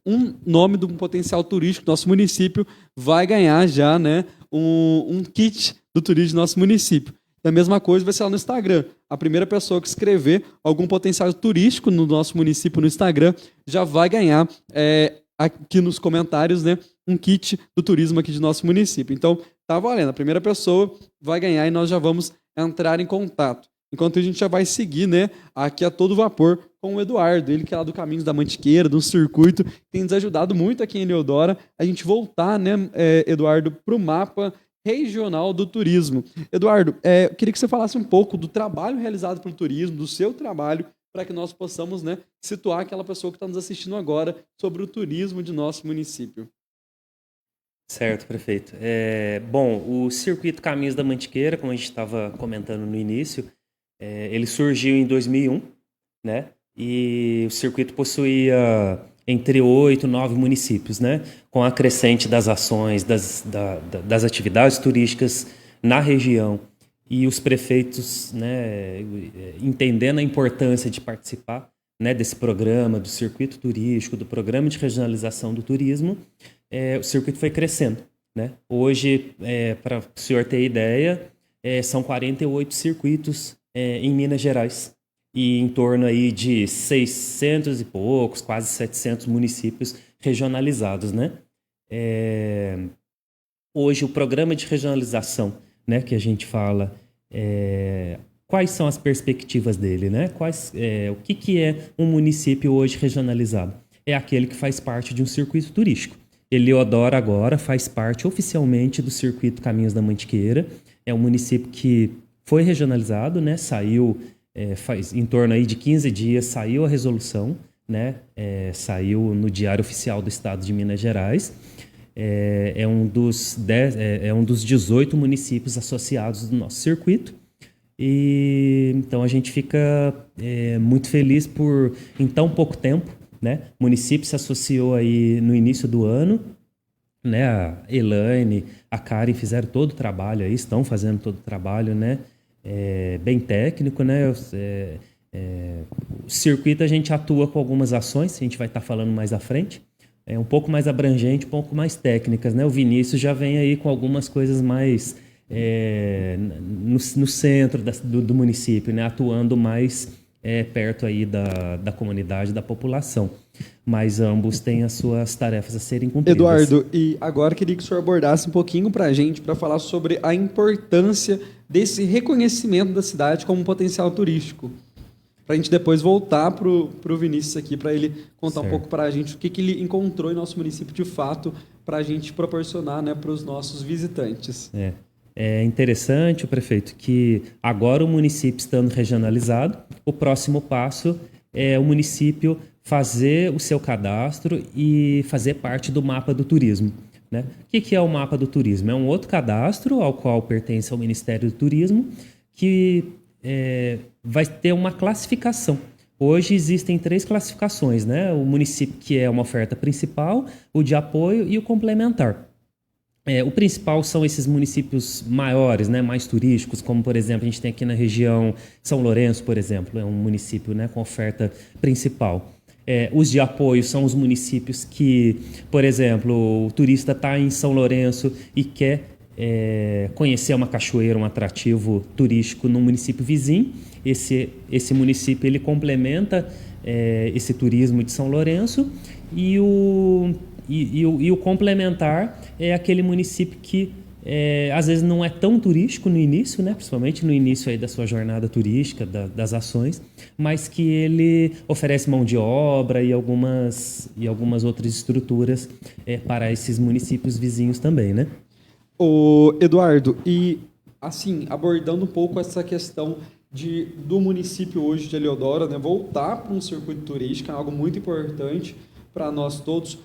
um nome de um potencial turístico do nosso município vai ganhar já, né, um kit do turismo do nosso município. A mesma coisa vai ser lá no Instagram. A primeira pessoa que escrever algum potencial turístico no nosso município no Instagram já vai ganhar aqui nos comentários, né, um kit do turismo aqui de nosso município. Então, tá valendo. A primeira pessoa vai ganhar e nós já vamos entrar em contato. Enquanto a gente já vai seguir, né, aqui a todo vapor com o Eduardo, ele que é lá do Caminhos da Mantiqueira, do circuito, tem nos ajudado muito aqui em Leodora a gente voltar, né, Eduardo, para o mapa regional do turismo. Eduardo, eu queria que você falasse um pouco do trabalho realizado pelo turismo, do seu trabalho, para que nós possamos, né, situar aquela pessoa que está nos assistindo agora sobre o turismo de nosso município. Certo, prefeito. Bom, o circuito Caminhos da Mantiqueira, como a gente estava comentando no início, ele surgiu em 2001, né? E o circuito possuía entre 8 e 9 municípios, né? Com a crescente das ações, das atividades turísticas na região e os prefeitos, né, entendendo a importância de participar, né, desse programa, do circuito turístico, do programa de regionalização do turismo, o circuito foi crescendo, né? Hoje, para o senhor ter ideia, são 48 circuitos em Minas Gerais e em torno aí de 600 e poucos, quase 700 municípios regionalizados, né? Hoje, o programa de regionalização, né, que a gente fala, quais são as perspectivas dele, né? O que é um município hoje regionalizado? É aquele que faz parte de um circuito turístico. Eliodoro agora faz parte oficialmente do circuito Caminhos da Mantiqueira. É um município que foi regionalizado, né? Saiu, faz em torno aí de 15 dias, saiu a resolução, né? Saiu no Diário Oficial do Estado de Minas Gerais. É um dos 18 municípios associados do nosso circuito. E então a gente fica muito feliz por, em tão pouco tempo, né? O município se associou aí no início do ano, né? A Elaine, a Karen fizeram todo o trabalho aí, estão fazendo todo o trabalho, né? Bem técnico, né? O circuito a gente atua com algumas ações, a gente vai estar falando mais à frente. Um pouco mais abrangente, um pouco mais técnicas, né? O Vinícius já vem aí com algumas coisas mais no centro do município, né? Atuando mais perto aí da comunidade, da população. Mas ambos têm as suas tarefas a serem cumpridas. Eduardo, e agora queria que o senhor abordasse um pouquinho para a gente, para falar sobre a importância desse reconhecimento da cidade como um potencial turístico. Para a gente depois voltar para o Vinícius aqui, para ele contar um pouco para a gente o que ele encontrou em nosso município de fato, para a gente proporcionar, né, para os nossos visitantes. É interessante, prefeito, que agora o município estando regionalizado, o próximo passo é o município fazer o seu cadastro e fazer parte do mapa do turismo, né? O que é o mapa do turismo? É um outro cadastro ao qual pertence ao Ministério do Turismo, que vai ter uma classificação. Hoje existem 3 classificações, né? O município que é uma oferta principal, o de apoio e o complementar. O principal são esses municípios maiores, né, mais turísticos, como, por exemplo, a gente tem aqui na região São Lourenço, por exemplo, é um município, né, com oferta principal. Os de apoio são os municípios que, por exemplo, o turista está em São Lourenço e quer conhecer uma cachoeira, um atrativo turístico no município vizinho. Esse município ele complementa esse turismo de São Lourenço e o complementar é aquele município que às vezes não é tão turístico no início, né? Principalmente no início aí da sua jornada turística, das ações, mas que ele oferece mão de obra e algumas outras estruturas para esses municípios vizinhos também, né? Eduardo, e assim, abordando um pouco essa questão do município hoje de Eliodoro, né, voltar para um circuito turístico é algo muito importante para nós todos.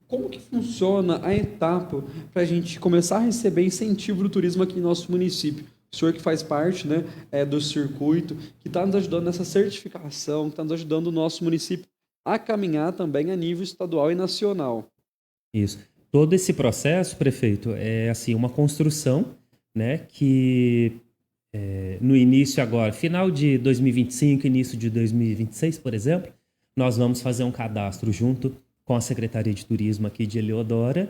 Como que funciona a etapa para a gente começar a receber incentivo do turismo aqui em nosso município? O senhor que faz parte, né, do circuito, que está nos ajudando nessa certificação, que está nos ajudando o nosso município a caminhar também a nível estadual e nacional. Isso. Todo esse processo, prefeito, é assim, uma construção, né, que no início agora, final de 2025, início de 2026, por exemplo, nós vamos fazer um cadastro junto com a Secretaria de Turismo aqui de Eliodoro,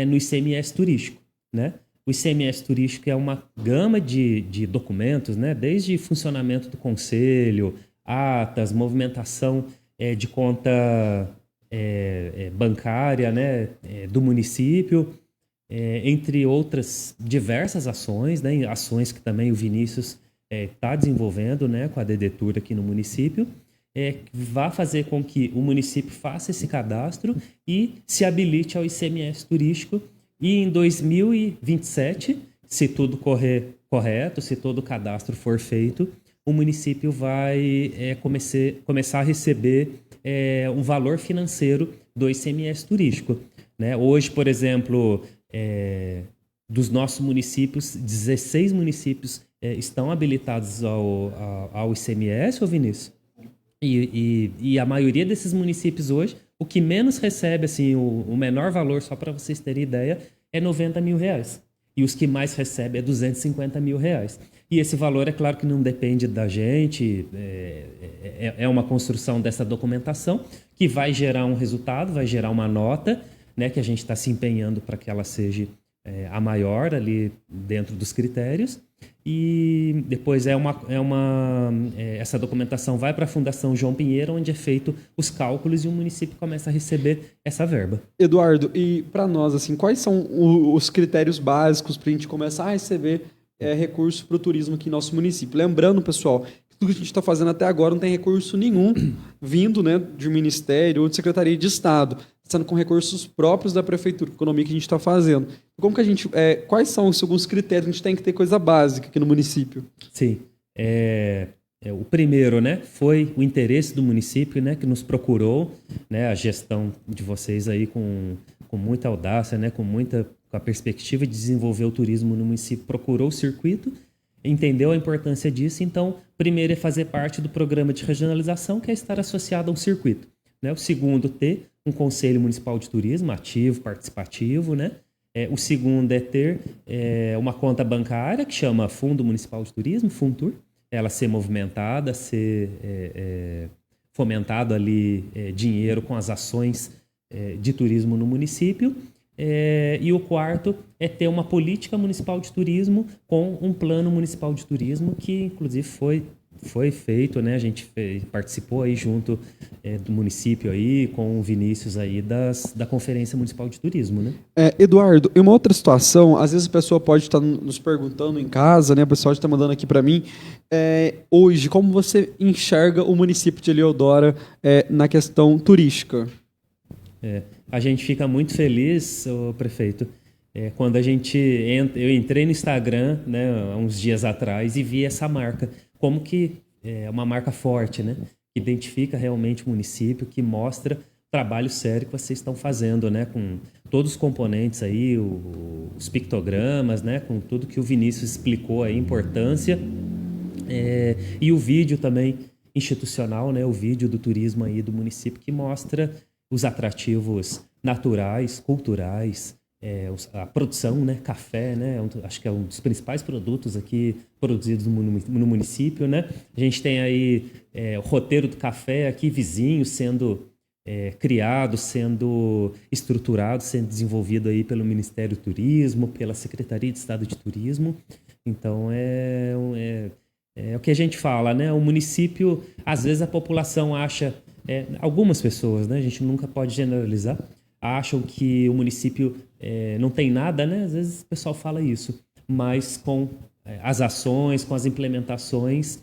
no ICMS turístico, né? O ICMS turístico é uma gama de documentos, né? Desde funcionamento do conselho, atas, movimentação de conta bancária, né? Do município, entre outras diversas ações, né? Ações que também o Vinícius está desenvolvendo, né? Com a DDTUR aqui no município. Vai fazer com que o município faça esse cadastro e se habilite ao ICMS turístico. E em 2027, se tudo correr correto, se todo o cadastro for feito, o município vai começar a receber um valor financeiro do ICMS turístico, né? Hoje, por exemplo, dos nossos municípios, 16 municípios estão habilitados ao ICMS, ô Vinícius? E a maioria desses municípios hoje O que menos recebe, assim, o menor valor, só para vocês terem ideia, é R$90 mil. E os que mais recebem é R$250 mil. E esse valor, é claro que não depende da gente, é uma construção dessa documentação que vai gerar um resultado, vai gerar uma nota, né, que a gente está se empenhando para que ela seja a maior ali dentro dos critérios. E depois essa documentação vai para a Fundação João Pinheiro, onde é feito os cálculos e o município começa a receber essa verba. Eduardo, e para nós, assim, quais são os critérios básicos para a gente começar a receber recurso para o turismo aqui em nosso município? Lembrando, pessoal, que tudo que a gente está fazendo até agora não tem recurso nenhum vindo, né, de ministério ou de secretaria de Estado, sendo com recursos próprios da prefeitura, economia que a gente está fazendo. Como que a gente, quais são os alguns critérios que a gente tem que ter coisa básica aqui no município? Sim, o primeiro, né, foi o interesse do município, né, que nos procurou, né, a gestão de vocês aí com muita audácia, né, com a perspectiva de desenvolver o turismo no município, procurou o circuito, entendeu a importância disso. Então, primeiro é fazer parte do programa de regionalização, que é estar associado a um circuito, né? O segundo, ter um conselho municipal de turismo ativo, participativo, né? O segundo é ter uma conta bancária que chama Fundo Municipal de Turismo, Funtur, ela ser movimentada, ser fomentado ali dinheiro com as ações de turismo no município. E o quarto é ter uma política municipal de turismo com um plano municipal de turismo que, inclusive, foi feito, né? A gente participou aí junto do município aí com o Vinícius aí da Conferência Municipal de Turismo, né? Eduardo, em uma outra situação, às vezes a pessoa pode estar nos perguntando em casa, né? A pessoa está mandando aqui para mim, hoje, como você enxerga o município de Eliodora na questão turística? A gente fica muito feliz, prefeito, quando eu entrei no Instagram, né, há uns dias atrás e vi essa marca, como que é uma marca forte, né, que identifica realmente o município, que mostra o trabalho sério que vocês estão fazendo, né, com todos os componentes aí, os pictogramas, né, com tudo que o Vinícius explicou aí, a importância, e o vídeo também institucional, né, o vídeo do turismo aí do município que mostra os atrativos naturais, culturais, a produção, né, café, né, acho que é um dos principais produtos aqui produzidos no município, né. A gente tem aí o roteiro do café aqui vizinho sendo criado, sendo estruturado, sendo desenvolvido aí pelo Ministério do Turismo, pela Secretaria de Estado de Turismo. Então é o que a gente fala, né, o município, às vezes a população acha, algumas pessoas, né, a gente nunca pode generalizar, acham que o município não tem nada, né? Às vezes o pessoal fala isso, mas com as ações, com as implementações,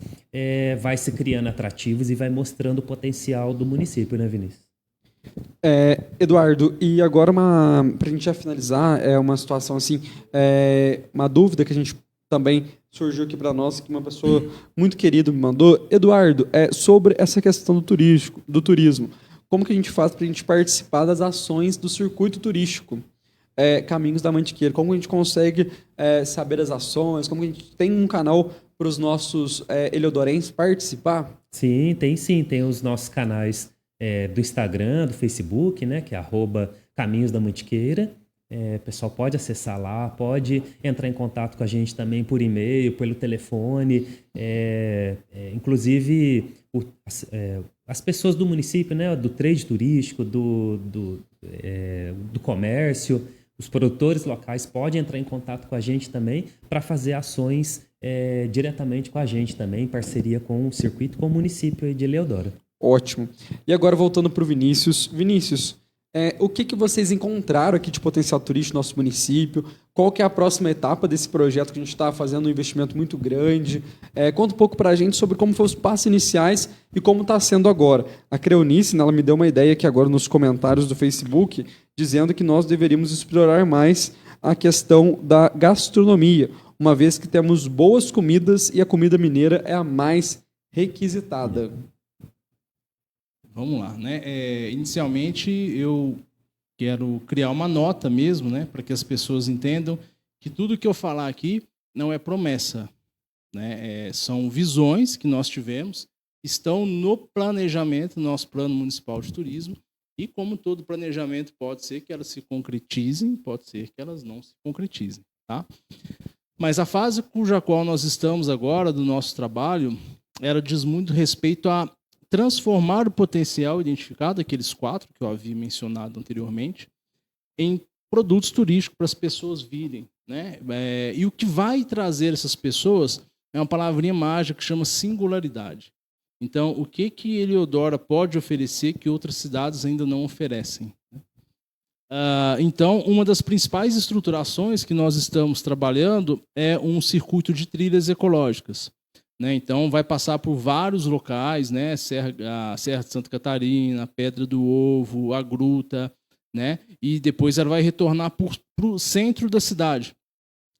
vai se criando atrativos e vai mostrando o potencial do município, né, Vinícius? Eduardo, e agora para a gente já finalizar, uma situação assim, uma dúvida que a gente também surgiu aqui para nós, que uma pessoa muito querida me mandou. Eduardo, sobre essa questão do turismo. Como que a gente faz para a gente participar das ações do circuito turístico? Caminhos da Mantiqueira. Como a gente consegue saber as ações? Como a gente tem um canal para os nossos eliodorenses participar? Sim. Tem os nossos canais do Instagram, do Facebook, né, que é @Caminhos da Mantiqueira. O pessoal pode acessar lá, pode entrar em contato com a gente também por e-mail, pelo telefone. Inclusive, as pessoas do município, né, do trade turístico, do comércio, os produtores locais podem entrar em contato com a gente também para fazer ações diretamente com a gente também, em parceria com o circuito, com o município de Eliodora. Ótimo. E agora voltando para o Vinícius. Vinícius, o que vocês encontraram aqui de potencial turístico no nosso município? Qual que é a próxima etapa desse projeto que a gente está fazendo um investimento muito grande? Conta um pouco para a gente sobre como foram os passos iniciais e como está sendo agora. A Creonice, ela me deu uma ideia aqui agora nos comentários do Facebook, dizendo que nós deveríamos explorar mais a questão da gastronomia, uma vez que temos boas comidas e a comida mineira é a mais requisitada. Vamos lá, né? Inicialmente, eu quero criar uma nota mesmo, né, para que as pessoas entendam que tudo que eu falar aqui não é promessa, né? São visões que nós tivemos, estão no planejamento, no nosso Plano Municipal de Turismo, E como todo planejamento, pode ser que elas se concretizem, pode ser que elas não se concretizem, tá? Mas a fase cuja qual nós estamos agora do nosso trabalho, ela diz muito respeito a transformar o potencial identificado, aqueles 4 que eu havia mencionado anteriormente, em produtos turísticos para as pessoas virem, né? E o que vai trazer essas pessoas é uma palavrinha mágica que chama singularidade. Então, o que Heliodora pode oferecer que outras cidades ainda não oferecem? Então, uma das principais estruturações que nós estamos trabalhando é um circuito de trilhas ecológicas, né? Então, vai passar por vários locais, né? A Serra de Santa Catarina, a Pedra do Ovo, a Gruta, né? E depois ela vai retornar para o centro da cidade.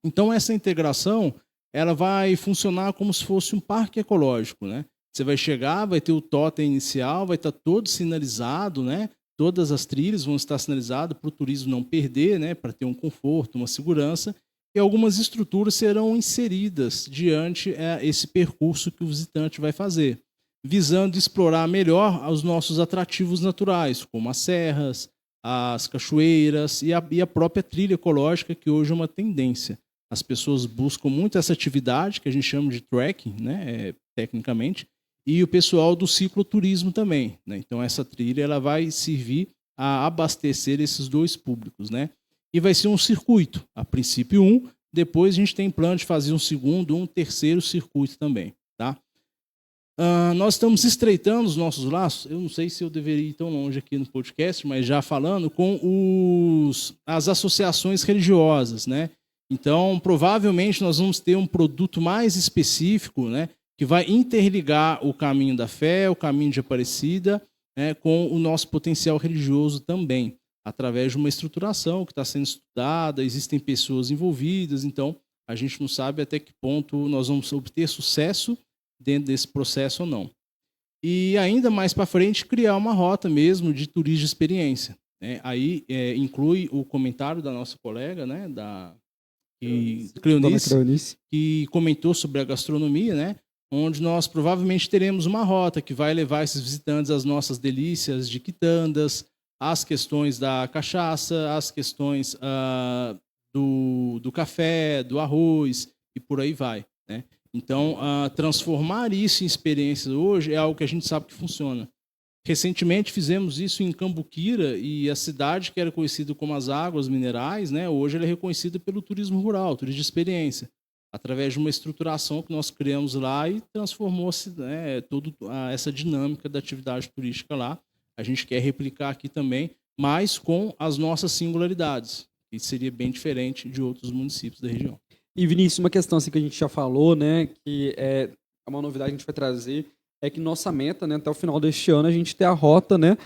Então, essa integração ela vai funcionar como se fosse um parque ecológico, né? Você vai chegar, vai ter o totem inicial, vai estar todo sinalizado, né? Todas as trilhas vão estar sinalizadas para o turismo não perder, né? Para ter um conforto, uma segurança. E algumas estruturas serão inseridas diante esse percurso que o visitante vai fazer, visando explorar melhor os nossos atrativos naturais, como as serras, as cachoeiras e a própria trilha ecológica, que hoje é uma tendência. As pessoas buscam muito essa atividade, que a gente chama de trekking, né? Tecnicamente, e o pessoal do cicloturismo também, né? Então, essa trilha ela vai servir a abastecer esses 2 públicos, né? E vai ser um circuito, a princípio depois a gente tem plano de fazer um segundo, um terceiro circuito também, tá? Nós estamos estreitando os nossos laços, eu não sei se eu deveria ir tão longe aqui no podcast, mas já falando com as associações religiosas, né? Então, provavelmente nós vamos ter um produto mais específico, né? Que vai interligar o caminho da fé, o caminho de Aparecida, né, com o nosso potencial religioso também, através de uma estruturação que está sendo estudada, existem pessoas envolvidas, então a gente não sabe até que ponto nós vamos obter sucesso dentro desse processo ou não. E ainda mais para frente, criar uma rota mesmo de turismo de experiência, né? Aí inclui o comentário da nossa colega, né, Cleonice, que comentou sobre a gastronomia, né? Onde nós provavelmente teremos uma rota que vai levar esses visitantes às nossas delícias de quitandas, às questões da cachaça, às questões do café, do arroz e por aí vai, né? Então, transformar isso em experiências hoje é algo que a gente sabe que funciona. Recentemente fizemos isso em Cambuquira e a cidade que era conhecida como as Águas Minerais, né, hoje ela é reconhecida pelo turismo rural, turismo de experiência, através de uma estruturação que nós criamos lá e transformou-se, né, toda essa dinâmica da atividade turística lá. A gente quer replicar aqui também, mas com as nossas singularidades, que seria bem diferente de outros municípios da região. E, Vinícius, uma questão assim que a gente já falou, né, que é uma novidade que a gente vai trazer, é que nossa meta, né, até o final deste ano, a gente ter a rota, né,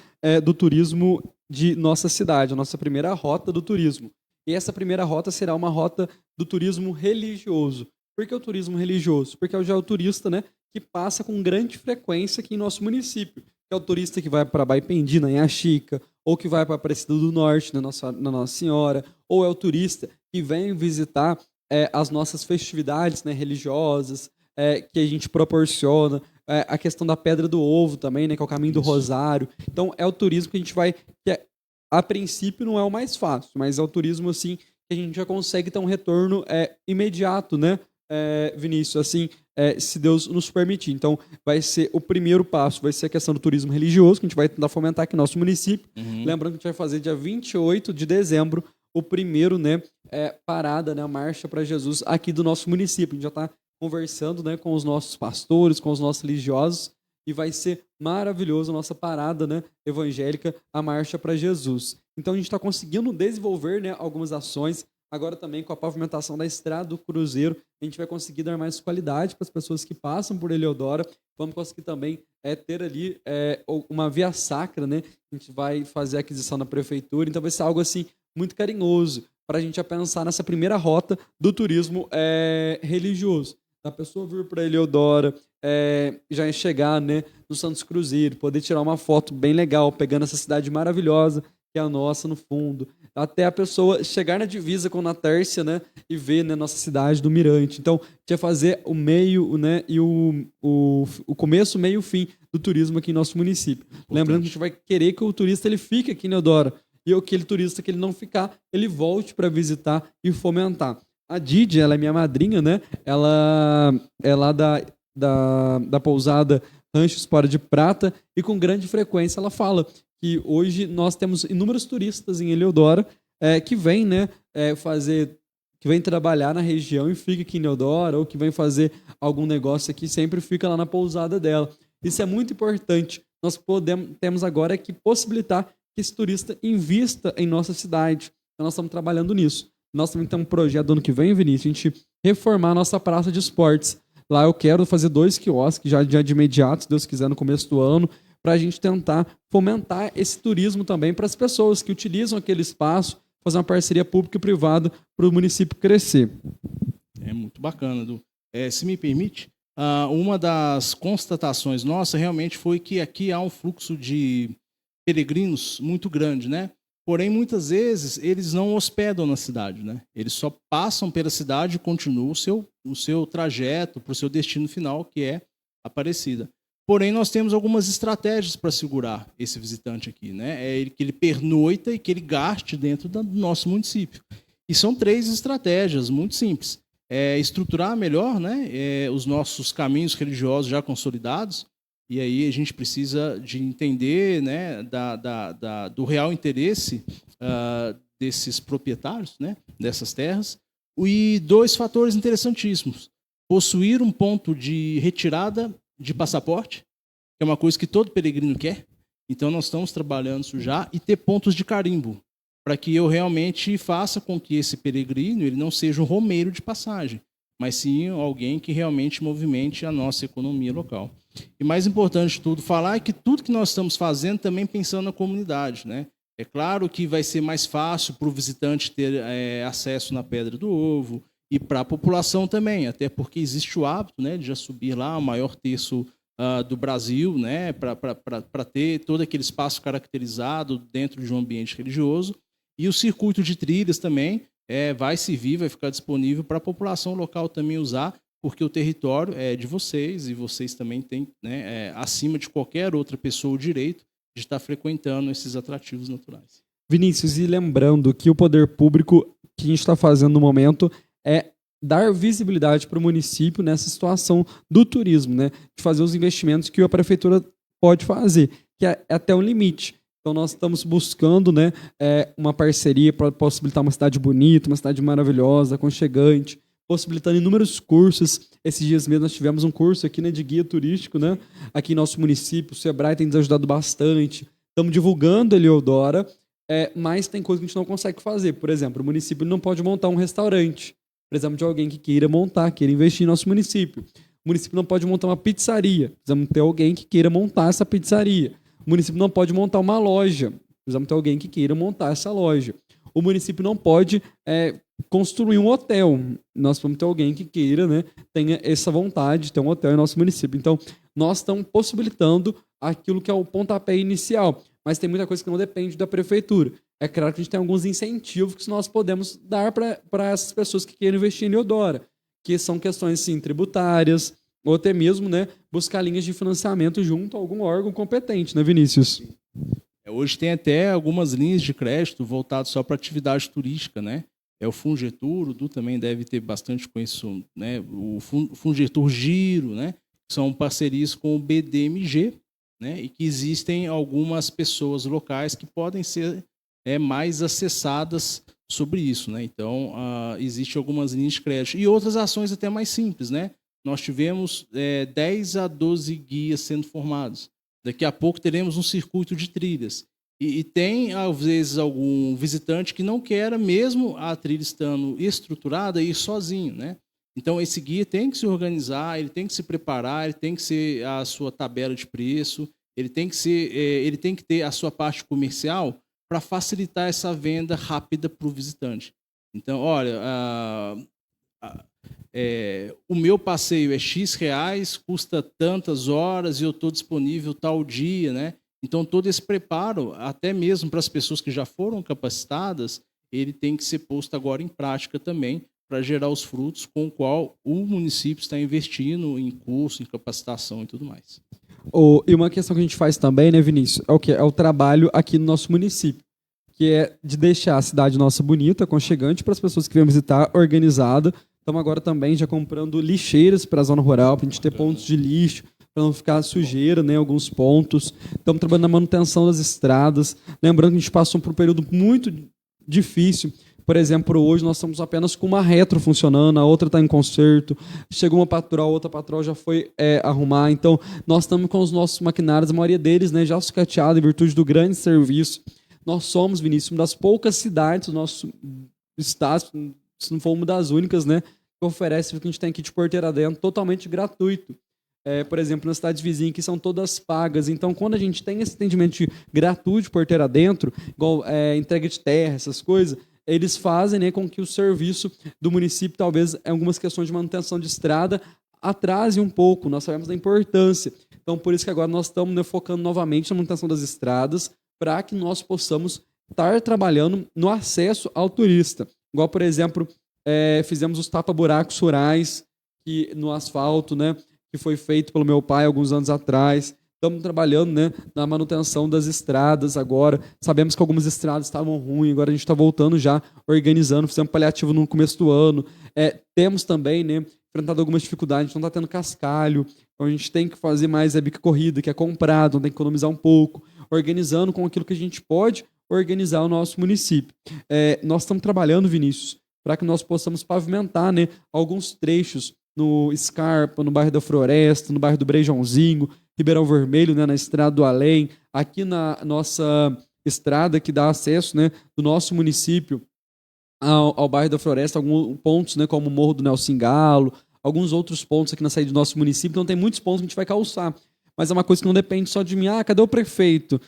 do turismo de nossa cidade, a nossa primeira rota do turismo. E essa primeira rota será uma rota do turismo religioso. Por que o turismo religioso? Porque já é o turista, né, que passa com grande frequência aqui em nosso município. Que é o turista que vai para Baipendi, na Inhaxica, ou que vai para Aparecida do Norte, na Nossa Senhora, ou é o turista que vem visitar as nossas festividades, né, religiosas, que a gente proporciona, a questão da Pedra do Ovo também, né, que é o caminho do Rosário. Então, é o turismo que a gente vai... a princípio não é o mais fácil, mas é o turismo assim que a gente já consegue ter um retorno imediato, né, Vinícius? Assim, se Deus nos permitir. Então, vai ser o primeiro passo, vai ser a questão do turismo religioso, que a gente vai tentar fomentar aqui no nosso município. Lembrando que a gente vai fazer dia 28 de dezembro o primeiro, né, parada, né, a Marcha para Jesus aqui do nosso município. A gente já está conversando, né, com os nossos pastores, com os nossos religiosos, e vai ser maravilhoso a nossa parada, né, evangélica, a Marcha para Jesus. Então a gente está conseguindo desenvolver, né, algumas ações. Agora também com a pavimentação da estrada do Cruzeiro, a gente vai conseguir dar mais qualidade para as pessoas que passam por Heliodora. Vamos conseguir também ter ali uma via sacra, né? A gente vai fazer a aquisição na prefeitura, então vai ser algo assim muito carinhoso para a gente pensar nessa primeira rota do turismo religioso. A pessoa vir para Heliodora, já chegar, né, no Santos Cruzeiro, poder tirar uma foto bem legal, pegando essa cidade maravilhosa, que é a nossa no fundo, até a pessoa chegar na divisa com a Tércia, né, e ver, né, nossa cidade do Mirante. Então, tinha fazer o meio, né, e o começo, meio e o fim do turismo aqui em nosso município. Lembrando que a gente vai querer que o turista ele fique aqui em Eudora, e aquele turista que ele não ficar, ele volte para visitar e fomentar. A Didi, ela é minha madrinha, né? Ela é lá da pousada Rancho Espora de Prata, e com grande frequência ela fala que hoje nós temos inúmeros turistas em Eleodora que vêm, né, que vêm trabalhar na região e fica aqui em Eleodora, ou que vêm fazer algum negócio aqui, sempre fica lá na pousada dela. Isso é muito importante. Nós temos agora que possibilitar que esse turista invista em nossa cidade. Então nós estamos trabalhando nisso. Nós também temos um projeto do ano que vem, Vinícius, a gente reformar a nossa praça de esportes. Lá eu quero fazer 2 quiosques já de imediato, se Deus quiser, no começo do ano, para a gente tentar fomentar esse turismo também para as pessoas que utilizam aquele espaço, fazer uma parceria pública e privada para o município crescer. É muito bacana, Edu. Se me permite, uma das constatações nossa realmente foi que aqui há um fluxo de peregrinos muito grande, né? Porém, muitas vezes, eles não hospedam na cidade, né? Eles só passam pela cidade e continuam o seu trajeto para o seu destino final, que é Aparecida. Porém, nós temos algumas estratégias para segurar esse visitante aqui, né? Que ele pernoita e que ele gaste dentro do nosso município. E são 3 estratégias muito simples. Estruturar melhor, né, os nossos caminhos religiosos já consolidados. E aí a gente precisa de entender, né, do real interesse desses proprietários, né, dessas terras. E 2 fatores interessantíssimos. Possuir um ponto de retirada de passaporte, que é uma coisa que todo peregrino quer. Então nós estamos trabalhando isso já. E ter pontos de carimbo, para que eu realmente faça com que esse peregrino ele não seja um romeiro de passagem, mas sim alguém que realmente movimente a nossa economia local. E mais importante de tudo, falar é que tudo que nós estamos fazendo também pensando na comunidade, né? É claro que vai ser mais fácil para o visitante ter acesso na Pedra do Ovo e para a população também, até porque existe o hábito, né, de já subir lá o maior terço do Brasil, né, para ter todo aquele espaço caracterizado dentro de um ambiente religioso. E o circuito de trilhas também vai servir, vai ficar disponível para a população local também usar, porque o território é de vocês e vocês também têm, né, acima de qualquer outra pessoa, o direito de estar frequentando esses atrativos naturais. Vinícius, e lembrando que o poder público que a gente está fazendo no momento é dar visibilidade para o município nessa situação do turismo, né, de fazer os investimentos que a prefeitura pode fazer, que é até um limite. Então nós estamos buscando, né, uma parceria para possibilitar uma cidade bonita, uma cidade maravilhosa, aconchegante, possibilitando inúmeros cursos. Esses dias mesmo nós tivemos um curso aqui, né, de guia turístico, né, aqui em nosso município. O Sebrae tem nos ajudado bastante. Estamos divulgando Eleodora, mas tem coisa que a gente não consegue fazer. Por exemplo, o município não pode montar um restaurante. Precisamos de alguém que queira montar, queira investir em nosso município. O município não pode montar uma pizzaria. Precisamos ter alguém que queira montar essa pizzaria. O município não pode montar uma loja. Precisamos ter alguém que queira montar essa loja. O município não pode construir um hotel. Nós vamos ter alguém que queira, né, tenha essa vontade de ter um hotel em nosso município. Então, nós estamos possibilitando aquilo que é o pontapé inicial. Mas tem muita coisa que não depende da prefeitura. É claro que a gente tem alguns incentivos que nós podemos dar para essas pessoas que queiram investir em Eleodora, que são questões, sim, tributárias, ou até mesmo, né, buscar linhas de financiamento junto a algum órgão competente, né, Vinícius? Hoje tem até algumas linhas de crédito voltadas só para atividade turística, né? O Fungetur, o Du também deve ter bastante com isso, né? O Fungetur Giro, né? São parcerias com o BDMG, né? E que existem algumas pessoas locais que podem ser mais acessadas sobre isso, né? Então, existem algumas linhas de crédito. E outras ações até mais simples, né? Nós tivemos 10 a 12 guias sendo formados. Daqui a pouco teremos um circuito de trilhas. E tem, às vezes, algum visitante que não quer, mesmo a trilha estando estruturada, ir sozinho, né? Então, esse guia tem que se organizar, ele tem que se preparar, ele tem que ser a sua tabela de preço, ele tem que ter a sua parte comercial para facilitar essa venda rápida para o visitante. Então, olha, o meu passeio é X reais, custa tantas horas e eu estou disponível tal dia, né? Então, todo esse preparo, até mesmo para as pessoas que já foram capacitadas, ele tem que ser posto agora em prática também, para gerar os frutos com o qual o município está investindo em curso, em capacitação e tudo mais. E uma questão que a gente faz também, né, Vinícius, é o quê? É o trabalho aqui no nosso município, que é de deixar a cidade nossa bonita, aconchegante para as pessoas que vêm visitar, organizada. Estamos agora também já comprando lixeiras para a zona rural, para a gente ter pontos de lixo, para não ficar sujeira, né, em alguns pontos. Estamos trabalhando na manutenção das estradas. Lembrando que a gente passou por um período muito difícil. Por exemplo, hoje nós estamos apenas com uma retro funcionando, a outra está em conserto. Chegou uma patroa, a outra patroa já foi arrumar. Então, nós estamos com os nossos maquinários, a maioria deles, né, já sucateado em virtude do grande serviço. Nós somos, Vinícius, uma das poucas cidades do nosso estado, se não for uma das únicas, né, que oferece o que a gente tem aqui de porteira dentro, totalmente gratuito. Por exemplo, nas cidades vizinhas, que são todas pagas. Então, quando a gente tem esse atendimento gratuito de porteira dentro, igual entrega de terra, essas coisas, eles fazem, né, com que o serviço do município, talvez, em algumas questões de manutenção de estrada, atrase um pouco. Nós sabemos da importância. Então, por isso que agora nós estamos, né, focando novamente na manutenção das estradas, para que nós possamos estar trabalhando no acesso ao turista. Igual, por exemplo, fizemos os tapa-buracos rurais no asfalto, né, que foi feito pelo meu pai alguns anos atrás. Estamos trabalhando, né, na manutenção das estradas agora. Sabemos que algumas estradas estavam ruins, agora a gente está voltando já, organizando, fizemos paliativo no começo do ano. Temos também, né, enfrentado algumas dificuldades, a gente não está tendo cascalho, então a gente tem que fazer mais bica corrida, que é comprado, então tem que economizar um pouco, organizando com aquilo que a gente pode organizar o nosso município. Nós estamos trabalhando, Vinícius, para que nós possamos pavimentar, né, alguns trechos no Scarpa, no bairro da Floresta, no bairro do Brejãozinho, Ribeirão Vermelho, né, na Estrada do Além, aqui na nossa estrada que dá acesso, né, do nosso município ao bairro da Floresta, alguns pontos, né, como o Morro do Nelson Galo, alguns outros pontos aqui na saída do nosso município. Então tem muitos pontos que a gente vai calçar. Mas é uma coisa que não depende só de mim. Cadê o prefeito?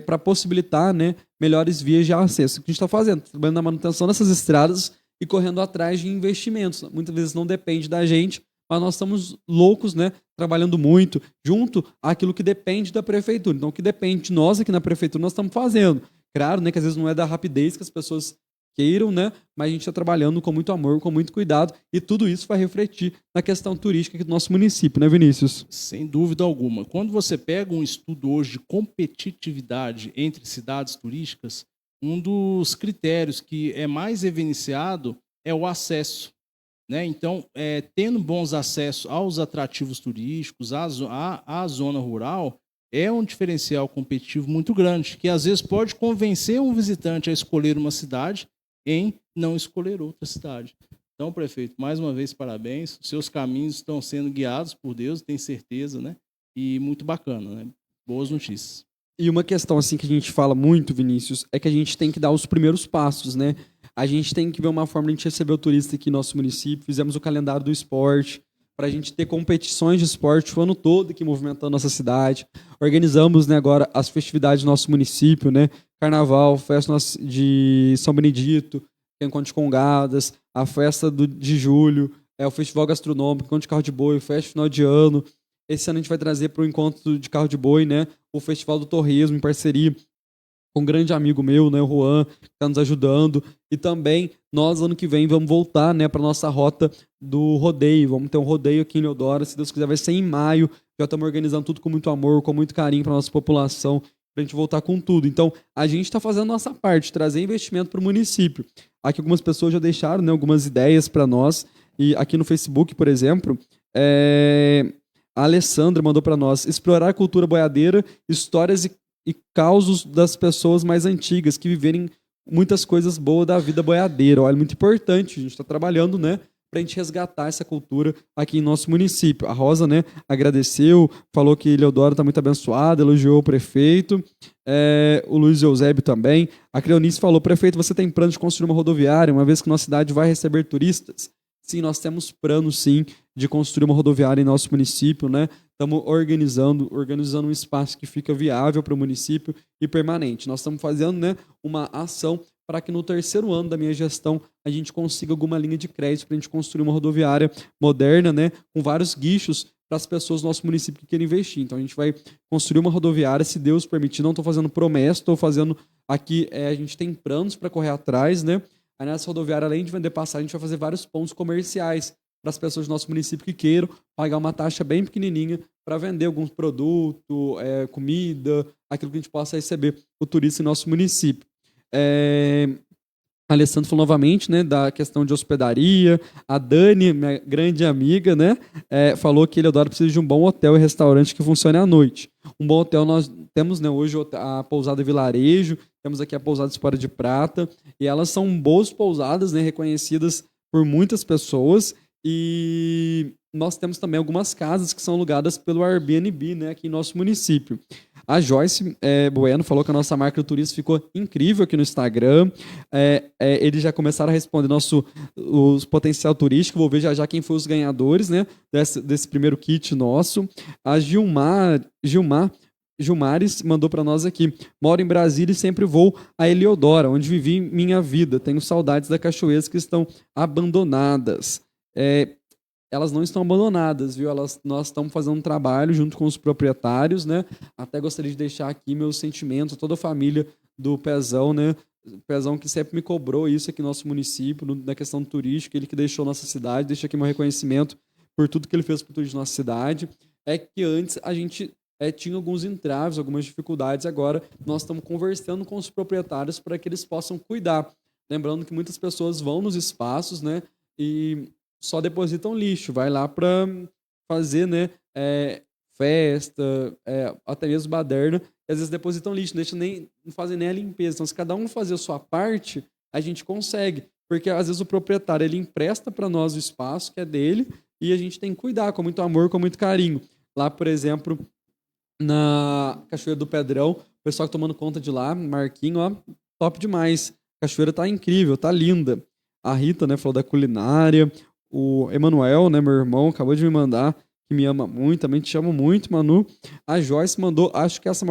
Para possibilitar, né, melhores vias de acesso. O que a gente está fazendo? Trabalhando na manutenção dessas estradas e correndo atrás de investimentos. Muitas vezes não depende da gente, mas nós estamos loucos, né, trabalhando muito junto àquilo que depende da prefeitura. Então, o que depende de nós aqui na prefeitura, nós estamos fazendo. Claro, né, que às vezes não é da rapidez que as pessoas queiram, né, mas a gente está trabalhando com muito amor, com muito cuidado, e tudo isso vai refletir na questão turística aqui do nosso município, né, Vinícius? Sem dúvida alguma. Quando você pega um estudo hoje de competitividade entre cidades turísticas, um dos critérios que é mais evidenciado é o acesso. Né? Então, tendo bons acessos aos atrativos turísticos, à zona rural, é um diferencial competitivo muito grande, que às vezes pode convencer um visitante a escolher uma cidade em não escolher outra cidade. Então, prefeito, mais uma vez, parabéns. Seus caminhos estão sendo guiados por Deus, tenho certeza, né? E muito bacana, né? Boas notícias. E uma questão assim que a gente fala muito, Vinícius, é que a gente tem que dar os primeiros passos, né? A gente tem que ver uma forma de a gente receber o turista aqui no nosso município. Fizemos o calendário do esporte, para a gente ter competições de esporte o ano todo aqui movimentando nossa cidade. Organizamos, né, agora as festividades do nosso município, né? Carnaval, festa de São Benedito, Encontro de Congadas, a festa de julho, o Festival Gastronômico, Encontro de Carro de Boi, festa final de ano. Esse ano a gente vai trazer para o Encontro de Carro de Boi, né, o Festival do Torresmo, em parceria com um grande amigo meu, né, o Juan, que está nos ajudando. E também, nós, ano que vem, vamos voltar, né, para a nossa rota do rodeio. Vamos ter um rodeio aqui em Eleodoro, se Deus quiser, vai ser em maio. Já estamos organizando tudo com muito amor, com muito carinho para a nossa população, para a gente voltar com tudo. Então, a gente está fazendo a nossa parte, trazer investimento para o município. Aqui algumas pessoas já deixaram, né, algumas ideias para nós. E aqui no Facebook, por exemplo, a Alessandra mandou para nós: explorar a cultura boiadeira, histórias e causos das pessoas mais antigas que viverem muitas coisas boas da vida boiadeira. Olha, muito importante, a gente está trabalhando, né, para a gente resgatar essa cultura aqui em nosso município. A Rosa, né, agradeceu, falou que Eleodoro está muito abençoada, elogiou o prefeito, o Luiz Eusébio também. A Cleonice falou: prefeito, você tem plano de construir uma rodoviária, uma vez que nossa cidade vai receber turistas? Sim, nós temos plano, sim, de construir uma rodoviária em nosso município, né? Estamos organizando um espaço que fica viável para o município e permanente. Nós estamos fazendo, né, uma ação para que no terceiro ano da minha gestão a gente consiga alguma linha de crédito para a gente construir uma rodoviária moderna, né, com vários guichos para as pessoas do nosso município que querem investir. Então, a gente vai construir uma rodoviária, se Deus permitir. Não estou fazendo promessa, estou fazendo aqui, a gente tem planos para correr atrás, né? Aí nessa rodoviária, além de vender passagem, a gente vai fazer vários pontos comerciais para as pessoas do nosso município que queiram pagar uma taxa bem pequenininha para vender alguns produtos, comida, aquilo que a gente possa receber o turista em nosso município. A Alessandro falou novamente, né, da questão de hospedaria. A Dani, minha grande amiga, né, falou que Eleodoro precisa de um bom hotel e restaurante que funcione à noite. Um bom hotel nós temos, né, hoje a Pousada Vilarejo, temos aqui a Pousada Espora de Prata, e elas são boas pousadas, né, reconhecidas por muitas pessoas, e nós temos também algumas casas que são alugadas pelo Airbnb, né, aqui em nosso município. A Joyce Bueno falou que a nossa marca do turismo ficou incrível aqui no Instagram. Eles já começaram a responder os potencial turístico. Vou ver já quem foi os ganhadores, né, desse primeiro kit nosso. A Gilmares mandou para nós aqui. Moro em Brasília e sempre vou a Heliodora, onde vivi minha vida. Tenho saudades das cachoeiras que estão abandonadas. Elas não estão abandonadas, viu? Nós estamos fazendo um trabalho junto com os proprietários, né? Até gostaria de deixar aqui meus sentimentos, toda a família do Pezão, né? O Pezão que sempre me cobrou isso aqui no nosso município, na questão turística, ele que deixou nossa cidade, deixa aqui meu reconhecimento por tudo que ele fez por turismo da nossa cidade. É que antes a gente tinha alguns entraves, algumas dificuldades, agora nós estamos conversando com os proprietários para que eles possam cuidar. Lembrando que muitas pessoas vão nos espaços, né? E só depositam lixo, vai lá para fazer, né, festa, até mesmo baderna, e às vezes depositam lixo, não fazem nem a limpeza. Então, se cada um fazer a sua parte, a gente consegue, porque às vezes o proprietário ele empresta para nós o espaço que é dele e a gente tem que cuidar com muito amor, com muito carinho. Lá, por exemplo, na Cachoeira do Pedrão, o pessoal tomando conta de lá, Marquinho, ó, top demais. A cachoeira tá incrível, tá linda. A Rita, né, falou da culinária. O Emanuel, né, meu irmão, acabou de me mandar, que me ama muito, também te amo muito, Manu. A Joyce mandou, acho que nossa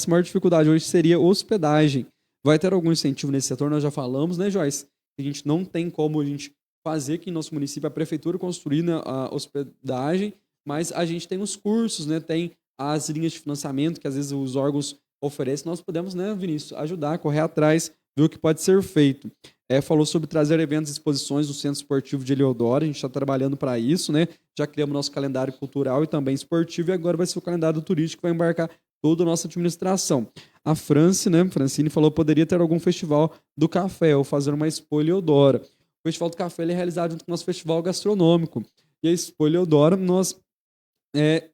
maior dificuldade hoje seria hospedagem. Vai ter algum incentivo nesse setor? Nós já falamos, né, Joyce? A gente não tem como a gente fazer aqui em nosso município, a prefeitura construir, né, a hospedagem, mas a gente tem os cursos, né, tem as linhas de financiamento que às vezes os órgãos oferecem. Nós podemos, né, Vinícius, ajudar, correr atrás, ver o que pode ser feito. Falou sobre trazer eventos e exposições no Centro Esportivo de Heliodoro. A gente está trabalhando para isso, né? Já criamos nosso calendário cultural e também esportivo, e agora vai ser o calendário turístico que vai embarcar toda a nossa administração. A Francine falou que poderia ter algum festival do café ou fazer uma Expo Heliodoro. O Festival do Café ele é realizado junto com o nosso festival gastronômico. E a Expo Heliodoro nós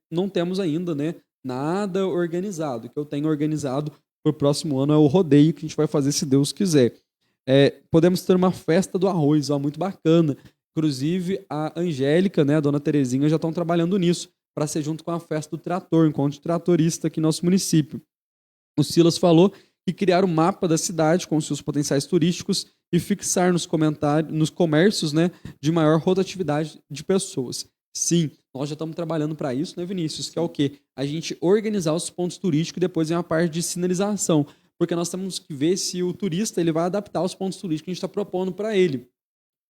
não temos ainda, né, nada organizado. O que eu tenho organizado para o próximo ano é o rodeio que a gente vai fazer, se Deus quiser. Podemos ter uma festa do arroz, ó, muito bacana. Inclusive, a Angélica, né, a dona Terezinha, já estão trabalhando nisso, para ser junto com a festa do trator, encontro tratorista aqui no nosso município. O Silas falou que criar um mapa da cidade com seus potenciais turísticos e fixar nos comércios, né, de maior rotatividade de pessoas. Sim, nós já estamos trabalhando para isso, né, Vinícius? Que é o quê? A gente organizar os pontos turísticos e depois vem a parte de sinalização. Porque nós temos que ver se o turista ele vai adaptar os pontos turísticos que a gente está propondo para ele.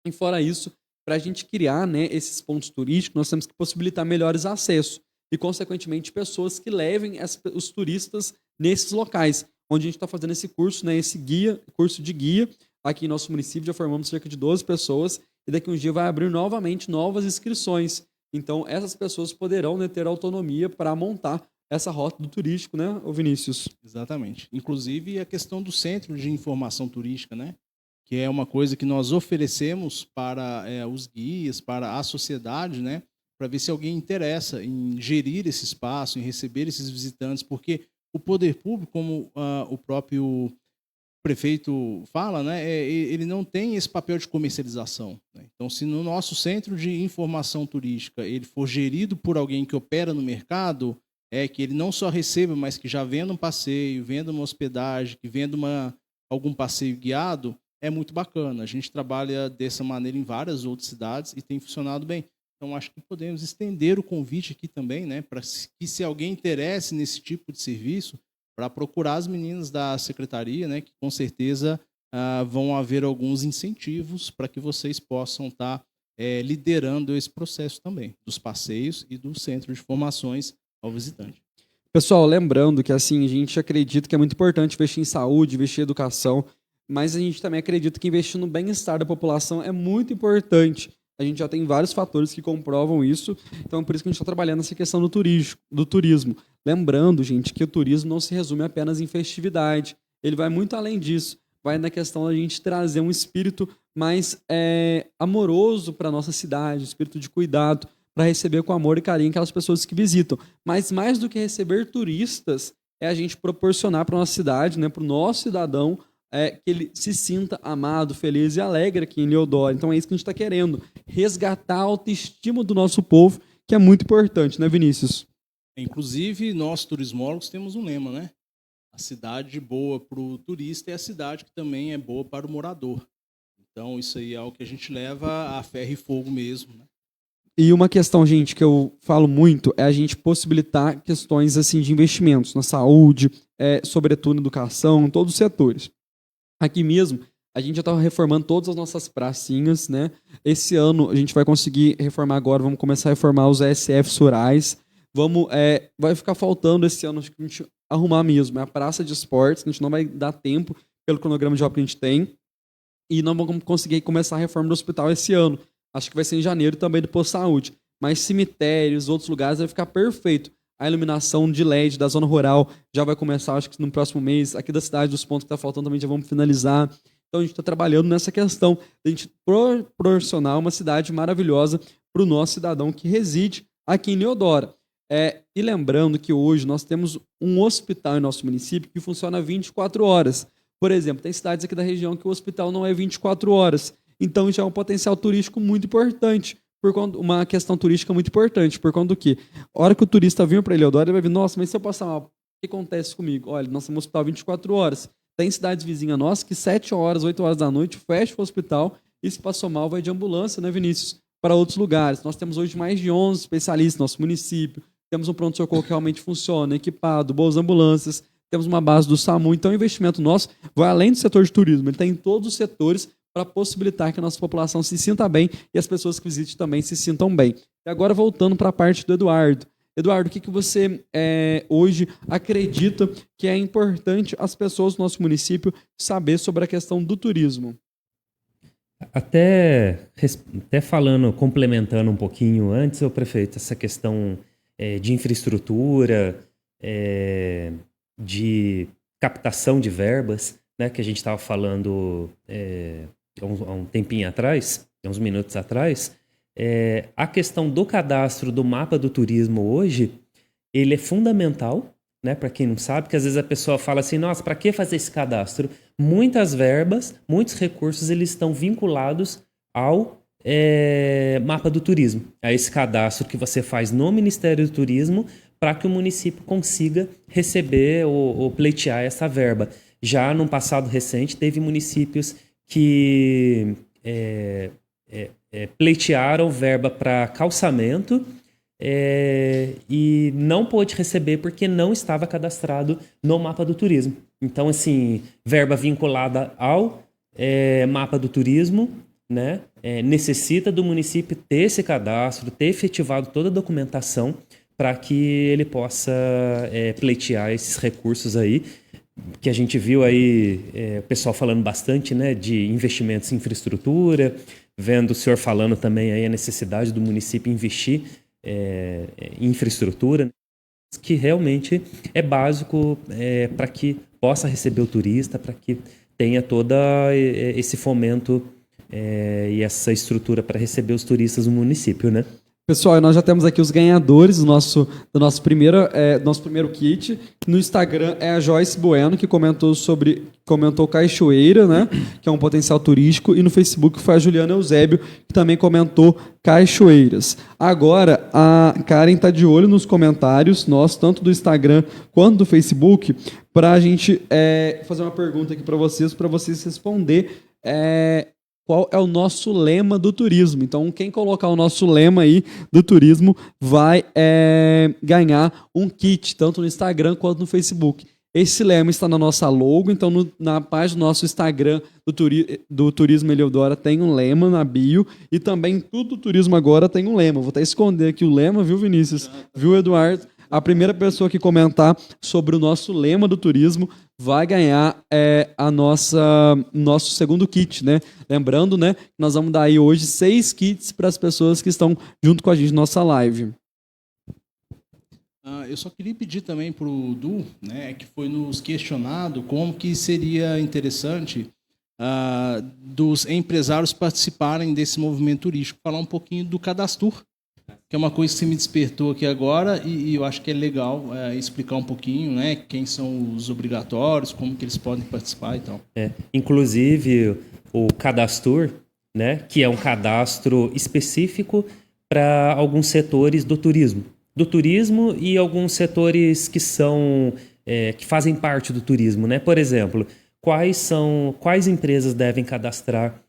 E fora isso, para a gente criar, né, esses pontos turísticos, nós temos que possibilitar melhores acessos e, consequentemente, pessoas que levem os turistas nesses locais, onde a gente está fazendo esse curso, né, curso de guia. Aqui em nosso município já formamos cerca de 12 pessoas e daqui a um dia vai abrir novamente novas inscrições. Então, essas pessoas poderão, né, ter autonomia para montar essa rota do turístico, né, Vinícius? Exatamente. Inclusive a questão do Centro de Informação Turística, né, que é uma coisa que nós oferecemos para os guias, para a sociedade, né, para ver se alguém interessa em gerir esse espaço, em receber esses visitantes, porque o poder público, como o próprio prefeito fala, né, ele não tem esse papel de comercialização, né? Então, se no nosso Centro de Informação Turística ele for gerido por alguém que opera no mercado, que ele não só receba, mas que já venda um passeio, venda uma hospedagem, que venda algum passeio guiado, é muito bacana. A gente trabalha dessa maneira em várias outras cidades e tem funcionado bem. Então, acho que podemos estender o convite aqui também, né, para que se alguém interesse nesse tipo de serviço, para procurar as meninas da secretaria, né, que com certeza vão haver alguns incentivos para que vocês possam estar liderando esse processo também, dos passeios e do centro de formações ao visitante. Pessoal, lembrando que assim, a gente acredita que é muito importante investir em saúde, investir em educação, mas a gente também acredita que investir no bem-estar da população é muito importante. A gente já tem vários fatores que comprovam isso, então por isso que a gente está trabalhando nessa questão do turismo. Lembrando, gente, que o turismo não se resume apenas em festividade, ele vai muito além disso, vai na questão da gente trazer um espírito mais amoroso para a nossa cidade, um espírito de cuidado, para receber com amor e carinho aquelas pessoas que visitam. Mas mais do que receber turistas, é a gente proporcionar para a nossa cidade, né, para o nosso cidadão, que ele se sinta amado, feliz e alegre aqui em Leodoro. Então é isso que a gente está querendo, resgatar a autoestima do nosso povo, que é muito importante, né, Vinícius? Inclusive, nós turismólogos temos um lema, né? A cidade boa para o turista é a cidade que também é boa para o morador. Então isso aí é algo que a gente leva a ferro e fogo mesmo, né? E uma questão, gente, que eu falo muito é a gente possibilitar questões assim de investimentos na saúde, sobretudo na educação, em todos os setores. Aqui mesmo, a gente já estava reformando todas as nossas pracinhas, né? Esse ano a gente vai conseguir reformar agora, vamos começar a reformar os ESFs rurais. Vai ficar faltando esse ano, acho que a gente arrumar mesmo, é a praça de esportes, a gente não vai dar tempo pelo cronograma de obra que a gente tem, e não vamos conseguir começar a reforma do hospital esse ano. Acho que vai ser em janeiro também do posto de saúde. Mas cemitérios, outros lugares, vai ficar perfeito. A iluminação de LED da zona rural já vai começar, acho que no próximo mês. Aqui da cidade, dos pontos que está faltando também já vamos finalizar. Então a gente está trabalhando nessa questão de a gente proporcionar uma cidade maravilhosa para o nosso cidadão que reside aqui em Leodora. E lembrando que hoje nós temos um hospital em nosso município que funciona 24 horas. Por exemplo, tem cidades aqui da região que o hospital não é 24 horas. Então já é um potencial turístico muito importante, uma questão turística muito importante, por conta do que? A hora que o turista vir para Eleodoro, ele vai vir, nossa, mas se eu passar mal, o que acontece comigo? Olha, nós temos um hospital 24 horas. Tem cidades vizinhas nossas que 7 horas, 8 horas da noite, fecha o hospital e se passou mal, vai de ambulância, né, Vinícius? Para outros lugares. Nós temos hoje mais de 11 especialistas no nosso município, temos um pronto-socorro que realmente funciona, equipado, boas ambulâncias, temos uma base do SAMU, então o investimento nosso vai além do setor de turismo, ele está em todos os setores, para possibilitar que a nossa população se sinta bem e as pessoas que visitem também se sintam bem. E agora voltando para a parte do Eduardo. Eduardo, o que você hoje acredita que é importante as pessoas do nosso município saber sobre a questão do turismo? Até falando, complementando um pouquinho antes, prefeito, essa questão de infraestrutura, de captação de verbas, né, que a gente estava falando há um tempinho atrás, uns minutos atrás, a questão do cadastro do mapa do turismo hoje, ele é fundamental, né, para quem não sabe, que às vezes a pessoa fala assim, nossa, para que fazer esse cadastro? Muitas verbas, muitos recursos, eles estão vinculados ao mapa do turismo, a esse cadastro que você faz no Ministério do Turismo para que o município consiga receber ou pleitear essa verba. Já no passado recente, teve municípios que pleitearam verba para calçamento e não pôde receber porque não estava cadastrado no mapa do turismo. Então, assim, verba vinculada ao mapa do turismo, né, necessita do município ter esse cadastro, ter efetivado toda a documentação para que ele possa pleitear esses recursos aí, que a gente viu aí o pessoal falando bastante, né, de investimentos em infraestrutura, vendo o senhor falando também aí a necessidade do município investir em infraestrutura, que realmente é básico para que possa receber o turista, para que tenha todo esse fomento e essa estrutura para receber os turistas no município, né? Pessoal, nós já temos aqui os ganhadores do nosso primeiro kit. No Instagram é a Joyce Bueno, que comentou Cachoeira, né, que é um potencial turístico. E no Facebook foi a Juliana Eusébio, que também comentou Cachoeiras. Agora, a Karen está de olho nos comentários, tanto do Instagram quanto do Facebook, para a gente fazer uma pergunta aqui para vocês responder qual é o nosso lema do turismo. Então, quem colocar o nosso lema aí do turismo vai ganhar um kit, tanto no Instagram quanto no Facebook. Esse lema está na nossa logo, então na página do nosso Instagram do Turismo Eliodora tem um lema na bio, e também tudo turismo agora tem um lema. Vou até esconder aqui o lema, viu, Vinícius? Viu, Eduardo? A primeira pessoa que comentar sobre o nosso lema do turismo vai ganhar nosso segundo kit, né? Lembrando, né, que nós vamos dar aí hoje 6 kits para as pessoas que estão junto com a gente na nossa live. Eu só queria pedir também para o Du, né, que foi nos questionado como que seria interessante dos empresários participarem desse movimento turístico, falar um pouquinho do Cadastur, que é uma coisa que se me despertou aqui agora, e eu acho que é legal explicar um pouquinho, né, quem são os obrigatórios, como que eles podem participar e tal. Inclusive, o Cadastur, né, que é um cadastro específico para alguns setores do turismo e alguns setores que são que fazem parte do turismo, né? Por exemplo, quais empresas devem cadastrar,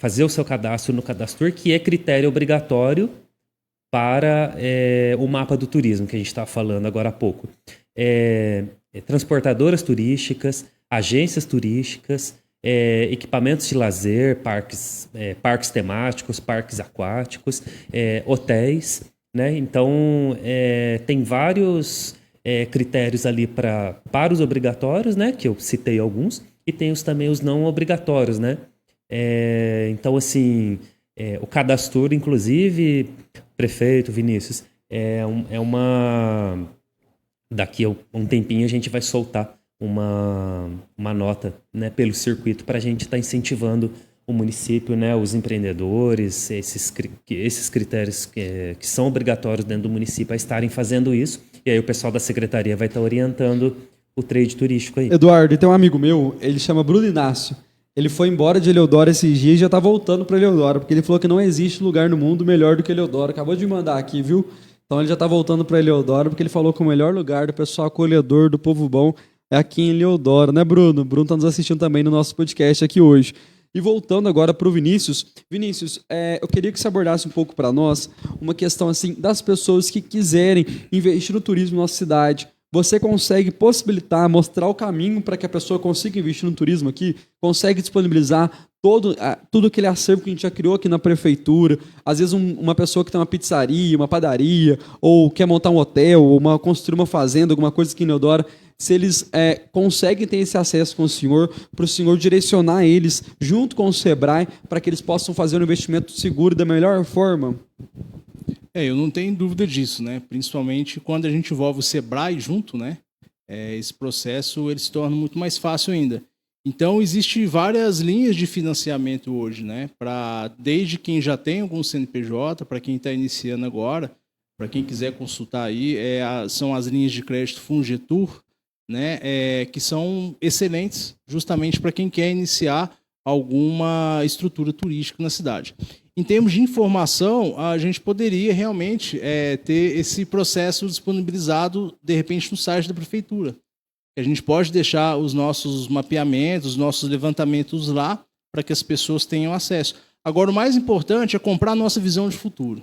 fazer o seu cadastro no Cadastur, que é critério obrigatório para o mapa do turismo, que a gente estava falando agora há pouco. Transportadoras turísticas, agências turísticas, equipamentos de lazer, parques temáticos, parques aquáticos, hotéis, né? Então, tem vários critérios ali para os obrigatórios, né? Que eu citei alguns, e tem também os não obrigatórios, né? Então, assim, o Cadastur, inclusive, prefeito, Vinícius, daqui a um tempinho a gente vai soltar uma nota, né, pelo circuito para a gente estar incentivando o município, né, os empreendedores, esses critérios que são obrigatórios dentro do município a estarem fazendo isso. E aí o pessoal da secretaria vai estar orientando o trade turístico aí. Eduardo, tem um amigo meu, ele chama Bruno Inácio. Ele foi embora de Eliodora esses dias e já está voltando para Eliodora, porque ele falou que não existe lugar no mundo melhor do que Eliodora. Acabou de mandar aqui, viu? Então ele já está voltando para Eliodora, porque ele falou que o melhor lugar do pessoal acolhedor, do povo bom, é aqui em Eliodora, né, Bruno? O Bruno está nos assistindo também no nosso podcast aqui hoje. E voltando agora para o Vinícius. Vinícius, eu queria que você abordasse um pouco para nós uma questão assim das pessoas que quiserem investir no turismo na nossa cidade. Você consegue possibilitar, mostrar o caminho para que a pessoa consiga investir no turismo aqui? Consegue disponibilizar tudo aquele acervo que a gente já criou aqui na prefeitura? Às vezes uma pessoa que tem uma pizzaria, uma padaria, ou quer montar um hotel, ou construir uma fazenda, alguma coisa aqui em Eliodora, se eles conseguem ter esse acesso com o senhor, para o senhor direcionar eles junto com o Sebrae, para que eles possam fazer um investimento seguro da melhor forma? Eu não tenho dúvida disso, né? Principalmente quando a gente envolve o Sebrae junto, né? Esse processo ele se torna muito mais fácil ainda. Então, existem várias linhas de financiamento hoje, né? Desde quem já tem algum CNPJ, para quem está iniciando agora, para quem quiser consultar aí, são as linhas de crédito Fungetur, né? Que são excelentes justamente para quem quer iniciar alguma estrutura turística na cidade. Em termos de informação, a gente poderia realmente ter esse processo disponibilizado, de repente, no site da prefeitura. A gente pode deixar os nossos mapeamentos, os nossos levantamentos lá, para que as pessoas tenham acesso. Agora, o mais importante é comprar a nossa visão de futuro.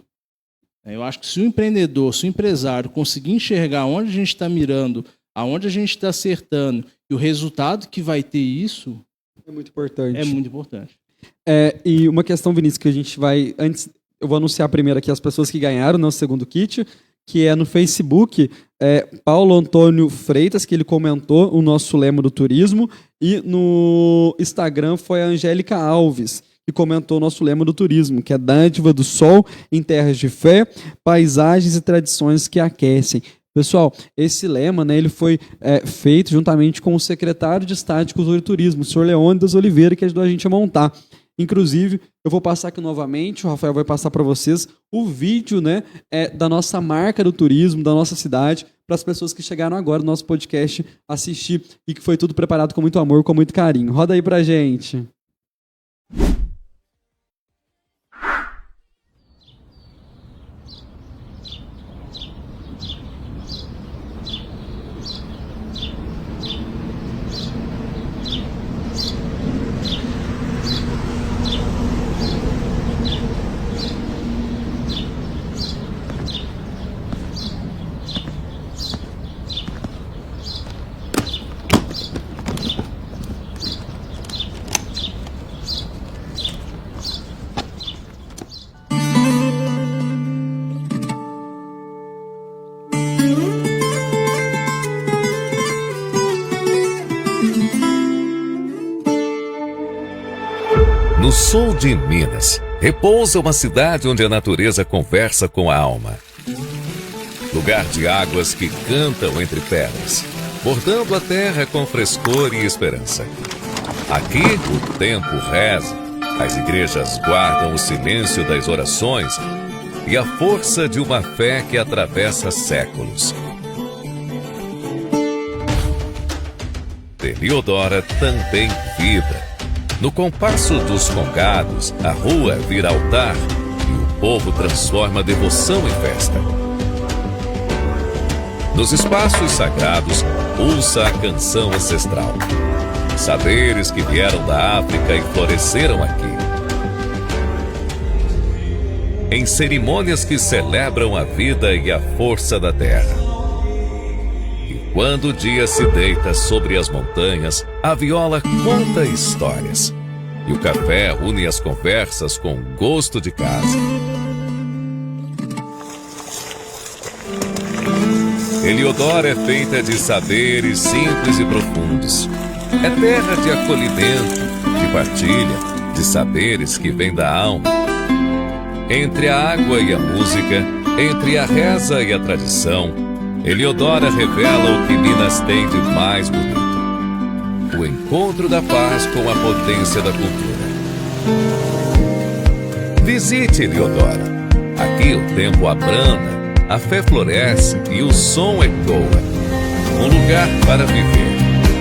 Eu acho que se o empreendedor, se o empresário conseguir enxergar onde a gente está mirando, aonde a gente está acertando, e o resultado que vai ter isso... É muito importante. É muito importante. E uma questão, Vinícius, que a gente vai... Antes, eu vou anunciar primeiro aqui as pessoas que ganharam no segundo kit, que é no Facebook, Paulo Antônio Freitas, que ele comentou o nosso lema do turismo, e no Instagram foi a Angélica Alves, que comentou o nosso lema do turismo, que é dádiva do sol em terras de fé, paisagens e tradições que aquecem. Pessoal, esse lema, né, ele foi feito juntamente com o secretário de Estado de Cultura e Turismo, o senhor Leônidas Oliveira, que ajudou a gente a montar. Inclusive, eu vou passar aqui novamente, o Rafael vai passar para vocês o vídeo, né, da nossa marca do turismo, da nossa cidade, para as pessoas que chegaram agora no nosso podcast assistir e que foi tudo preparado com muito amor, com muito carinho. Roda aí pra gente. No sul de Minas, repousa uma cidade onde a natureza conversa com a alma. Lugar de águas que cantam entre pedras, bordando a terra com frescor e esperança. Aqui, o tempo reza, as igrejas guardam o silêncio das orações e a força de uma fé que atravessa séculos. Heliodora também vibra. No compasso dos congados, a rua vira altar e o povo transforma a devoção em festa. Nos espaços sagrados, pulsa a canção ancestral. Saberes que vieram da África e floresceram aqui. Em cerimônias que celebram a vida e a força da terra. Quando o dia se deita sobre as montanhas, a viola conta histórias. E o café une as conversas com gosto de casa. Heliodora é feita de saberes simples e profundos. É terra de acolhimento, de partilha, de saberes que vêm da alma. Entre a água e a música, entre a reza e a tradição, Heliodora revela o que Minas tem de mais bonito. O encontro da paz com a potência da cultura. Visite Heliodora. Aqui o tempo abranda, a fé floresce e o som ecoa. Um lugar para viver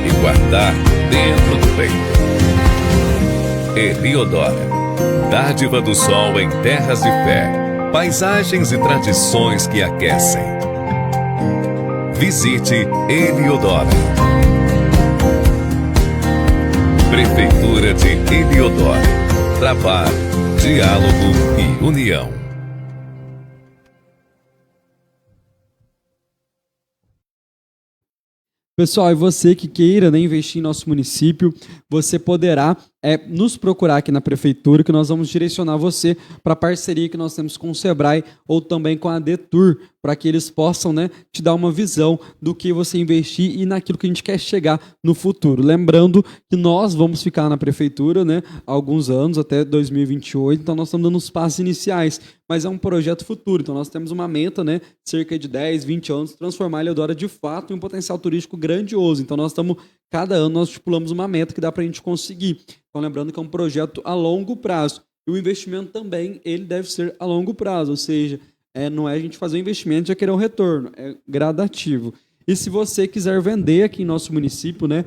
e guardar dentro do peito. Heliodora, dádiva do sol em terras de fé, paisagens e tradições que aquecem. Visite Heliodora. Prefeitura de Heliodora. Trabalho, diálogo e união. Pessoal, e você que queira, né, investir em nosso município, você poderá nos procurar aqui na prefeitura, que nós vamos direcionar você para a parceria que nós temos com o Sebrae ou também com a Detur, para que eles possam, né, te dar uma visão do que você investir e naquilo que a gente quer chegar no futuro. Lembrando que nós vamos ficar na prefeitura, né, há alguns anos, até 2028, então nós estamos dando os passos iniciais, mas é um projeto futuro, então nós temos uma meta, né, cerca de 10, 20 anos, transformar a Heliodora de fato em um potencial turístico grandioso. Então nós estamos, cada ano nós estipulamos uma meta que dá para a gente conseguir. Então lembrando que é um projeto a longo prazo. E o investimento também, ele deve ser a longo prazo, ou seja, não é a gente fazer um investimento e já querer um retorno, é gradativo. E se você quiser vender aqui em nosso município, né,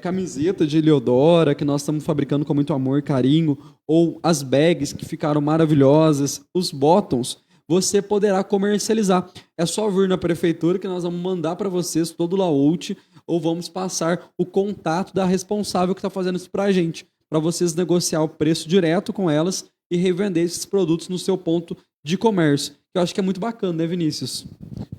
camiseta de Heliodora, que nós estamos fabricando com muito amor e carinho, ou as bags que ficaram maravilhosas, os bottoms, você poderá comercializar. É só vir na prefeitura que nós vamos mandar para vocês todo o layout, ou vamos passar o contato da responsável que está fazendo isso para a gente, para vocês negociar o preço direto com elas e revender esses produtos no seu ponto de comércio. Que eu acho que é muito bacana, né, Vinícius?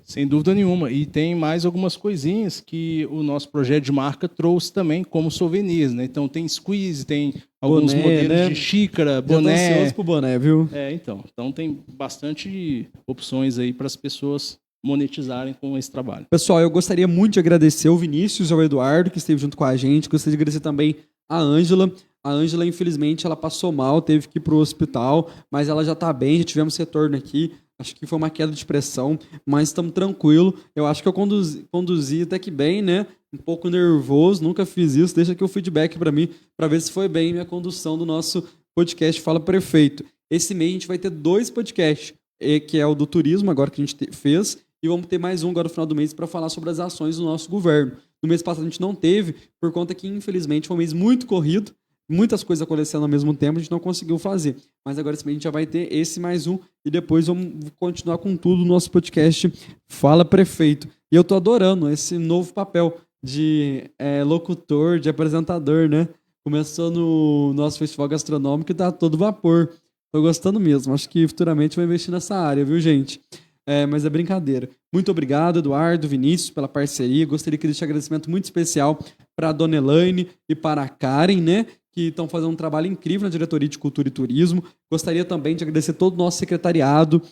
Sem dúvida nenhuma. E tem mais algumas coisinhas que o nosso projeto de marca trouxe também como souvenirs, né? Então tem squeeze, tem alguns boné, modelos, né, de xícara, boné. Eu tô ansioso pro boné, viu? Então tem bastante opções aí para as pessoas monetizarem com esse trabalho. Pessoal, eu gostaria muito de agradecer o Vinícius e ao Eduardo, que esteve junto com a gente. Gostaria de agradecer também a Ângela. A Ângela, infelizmente, ela passou mal, teve que ir para o hospital, mas ela já está bem, já tivemos retorno aqui. Acho que foi uma queda de pressão, mas estamos tranquilos. Eu acho que eu conduzi até que bem, né? Um pouco nervoso, nunca fiz isso. Deixa aqui o feedback para mim, para ver se foi bem minha condução do nosso podcast Fala Prefeito. Esse mês a gente vai ter 2 podcasts, que é o do turismo, agora que a gente fez, e vamos ter mais um agora no final do mês para falar sobre as ações do nosso governo. No mês passado a gente não teve, por conta que, infelizmente, foi um mês muito corrido, muitas coisas acontecendo ao mesmo tempo, a gente não conseguiu fazer. Mas agora esse mês a gente já vai ter esse mais um, e depois vamos continuar com tudo no nosso podcast Fala Prefeito. E eu tô adorando esse novo papel de locutor, de apresentador, né? Começou no nosso festival gastronômico e tá todo vapor. Tô gostando mesmo, acho que futuramente vou investir nessa área, viu, gente? Mas é brincadeira. Muito obrigado, Eduardo, Vinícius, pela parceria. Gostaria de deixar um agradecimento muito especial para a Dona Elaine e para a Karen, né, que estão fazendo um trabalho incrível na Diretoria de Cultura e Turismo. Gostaria também de agradecer todo o nosso secretariado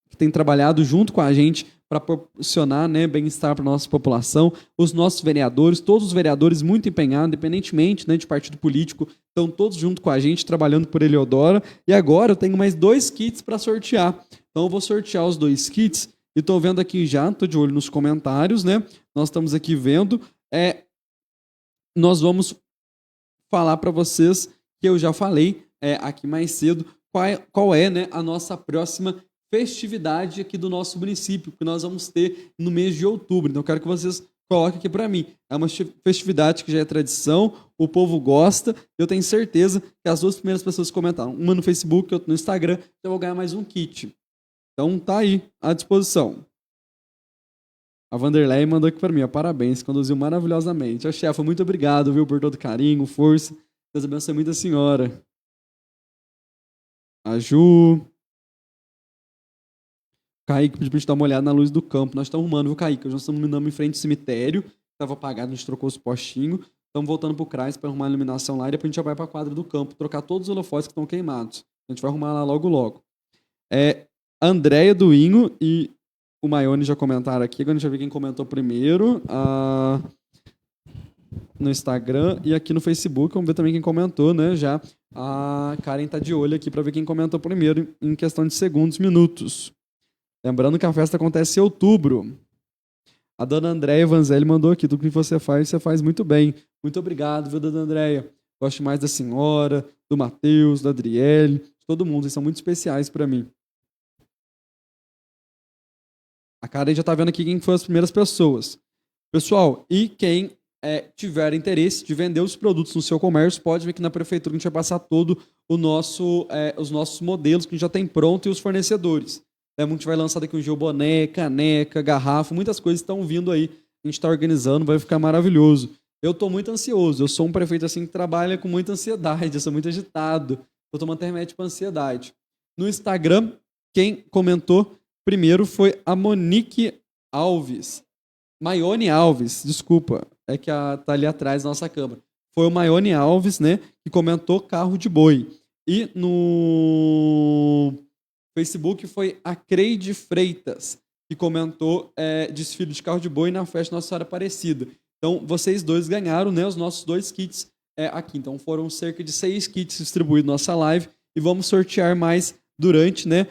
que tem trabalhado junto com a gente para proporcionar, né, bem-estar para a nossa população, os nossos vereadores, todos os vereadores muito empenhados, independentemente, né, de partido político, Estão todos junto com a gente, trabalhando por Eliodoro. E agora eu tenho mais 2 kits para sortear. Então eu vou sortear os 2 kits. E estou vendo aqui já, estou de olho nos comentários, né? Nós estamos aqui vendo. Nós vamos falar para vocês, que eu já falei aqui mais cedo, qual é, né, a nossa próxima festividade aqui do nosso município, que nós vamos ter no mês de outubro. Então eu quero que vocês coloquem aqui para mim. É uma festividade que já é tradição, o povo gosta. Eu tenho certeza que as 2 primeiras pessoas que comentaram, uma no Facebook e outra no Instagram, eu vou ganhar mais um kit. Então tá aí, à disposição. A Vanderlei mandou aqui para mim, parabéns, conduziu maravilhosamente. Chefa, muito obrigado, viu, por todo carinho, força. Deus abençoe muito a senhora. A Ju. Kaique pediu pra gente dar uma olhada na luz do campo. Nós estamos arrumando, viu, Kaique? Nós estamos iluminando em frente ao cemitério. Estava apagado, a gente trocou os postinhos. Estamos voltando pro CRAS para arrumar a iluminação lá e depois a gente já vai para a quadra do campo, trocar todos os holofotes que estão queimados. A gente vai arrumar lá logo, logo. Andréia do Inho e o Maione já comentaram aqui. Agora a gente vai ver quem comentou primeiro. No Instagram e aqui no Facebook. Vamos ver também quem comentou, né? Já a Karen tá de olho aqui para ver quem comentou primeiro em questão de segundos, minutos. Lembrando que a festa acontece em outubro. A dona Andréia Vanzelli mandou aqui. Tudo que você faz muito bem. Muito obrigado, viu, dona Andréia? Gosto mais da senhora, do Matheus, da Adriele, de todo mundo. Eles são muito especiais para mim. A Karen já tá vendo aqui quem foram as primeiras pessoas. Pessoal, e quem tiver interesse de vender os produtos no seu comércio, pode vir aqui na prefeitura, a gente vai passar todo os nossos modelos que a gente já tem pronto e os fornecedores. A gente vai lançar daqui um dia o boné, caneca, garrafa, muitas coisas estão vindo aí. A gente está organizando, vai ficar maravilhoso. Eu estou muito ansioso, eu sou um prefeito assim que trabalha com muita ansiedade, eu sou muito agitado. Eu tomo até remédio para ansiedade. No Instagram, quem comentou primeiro foi a Monique Alves. Maione Alves, desculpa, é que tá ali atrás da nossa câmera. Foi o Maione Alves, né, que comentou carro de boi. E no Facebook foi a Creide Freitas, que comentou desfile de carro de boi na festa Nossa Senhora Aparecida. Então, vocês 2 ganharam, né, os nossos 2 kits aqui. Então, foram cerca de 6 kits distribuídos na nossa live e vamos sortear mais durante, né,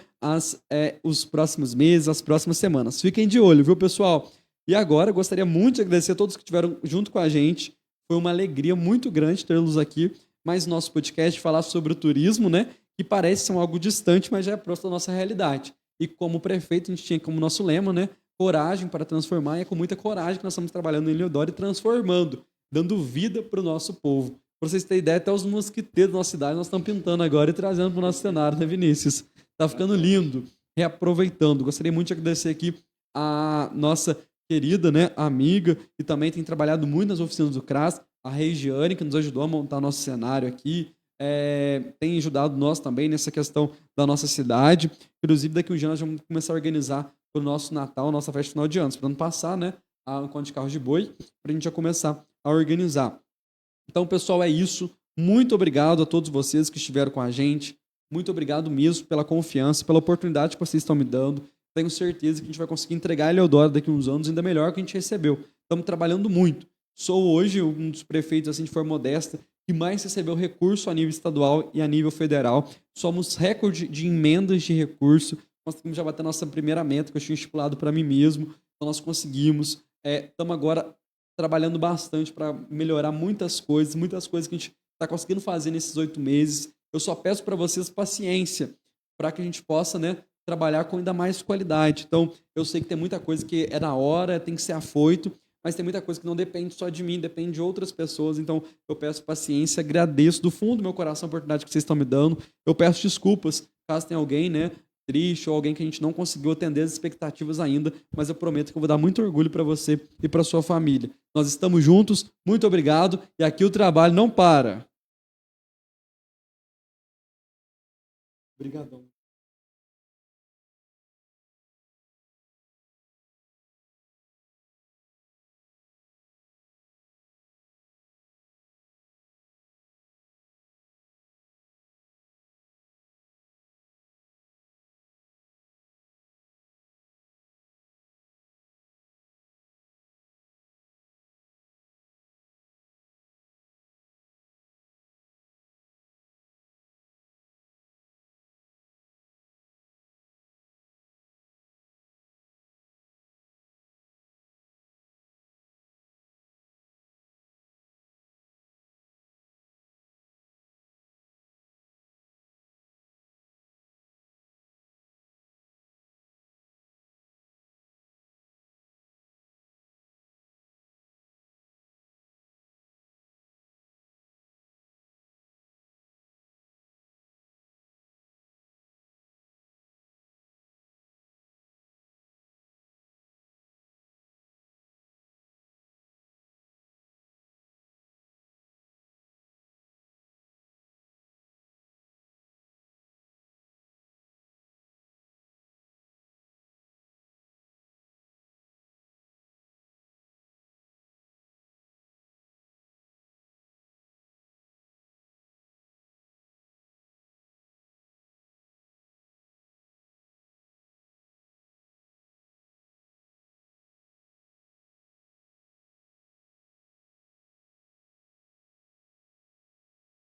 os próximos meses, as próximas semanas. Fiquem de olho, viu, pessoal? E agora, gostaria muito de agradecer a todos que estiveram junto com a gente. Foi uma alegria muito grande tê-los aqui. Mais nosso podcast, falar sobre o turismo, né? Que parece ser algo distante, mas já é próximo da nossa realidade. E como prefeito, a gente tinha como nosso lema, né? Coragem para transformar. E é com muita coragem que nós estamos trabalhando em Eliodoro e transformando, dando vida para o nosso povo. Para vocês terem ideia, até os mosquiteiros da nossa cidade nós estamos pintando agora e trazendo para o nosso cenário, né, Vinícius? Tá ficando lindo. Reaproveitando. Gostaria muito de agradecer aqui a nossa querida, né, amiga, que também tem trabalhado muito nas oficinas do CRAS, a Regiane, que nos ajudou a montar nosso cenário aqui, tem ajudado nós também nessa questão da nossa cidade. Inclusive, daqui a um dia nós vamos começar a organizar para o nosso Natal, nossa festa final de ano, para não passar, né, a encontro de carros de boi, para a gente já começar a organizar. Então, pessoal, é isso. Muito obrigado a todos vocês que estiveram com a gente. Muito obrigado mesmo pela confiança, pela oportunidade que vocês estão me dando. Tenho certeza que a gente vai conseguir entregar a Eliodoro daqui a uns anos ainda melhor que a gente recebeu. Estamos trabalhando muito. Sou hoje um dos prefeitos, assim, de forma modesta, que mais recebeu recurso a nível estadual e a nível federal. Somos recorde de emendas de recurso. Nós temos já bater nossa primeira meta, que eu tinha estipulado para mim mesmo. Então, nós conseguimos. Estamos agora trabalhando bastante para melhorar muitas coisas que a gente está conseguindo fazer nesses 8 meses. Eu só peço para vocês paciência, para que a gente possa, né, trabalhar com ainda mais qualidade. Então, eu sei que tem muita coisa que é na hora, tem que ser afoito, mas tem muita coisa que não depende só de mim, depende de outras pessoas. Então, eu peço paciência, agradeço do fundo do meu coração a oportunidade que vocês estão me dando. Eu peço desculpas caso tenha alguém, né, triste ou alguém que a gente não conseguiu atender as expectativas ainda, mas eu prometo que eu vou dar muito orgulho para você e para sua família. Nós estamos juntos, muito obrigado, e aqui o trabalho não para. Obrigadão.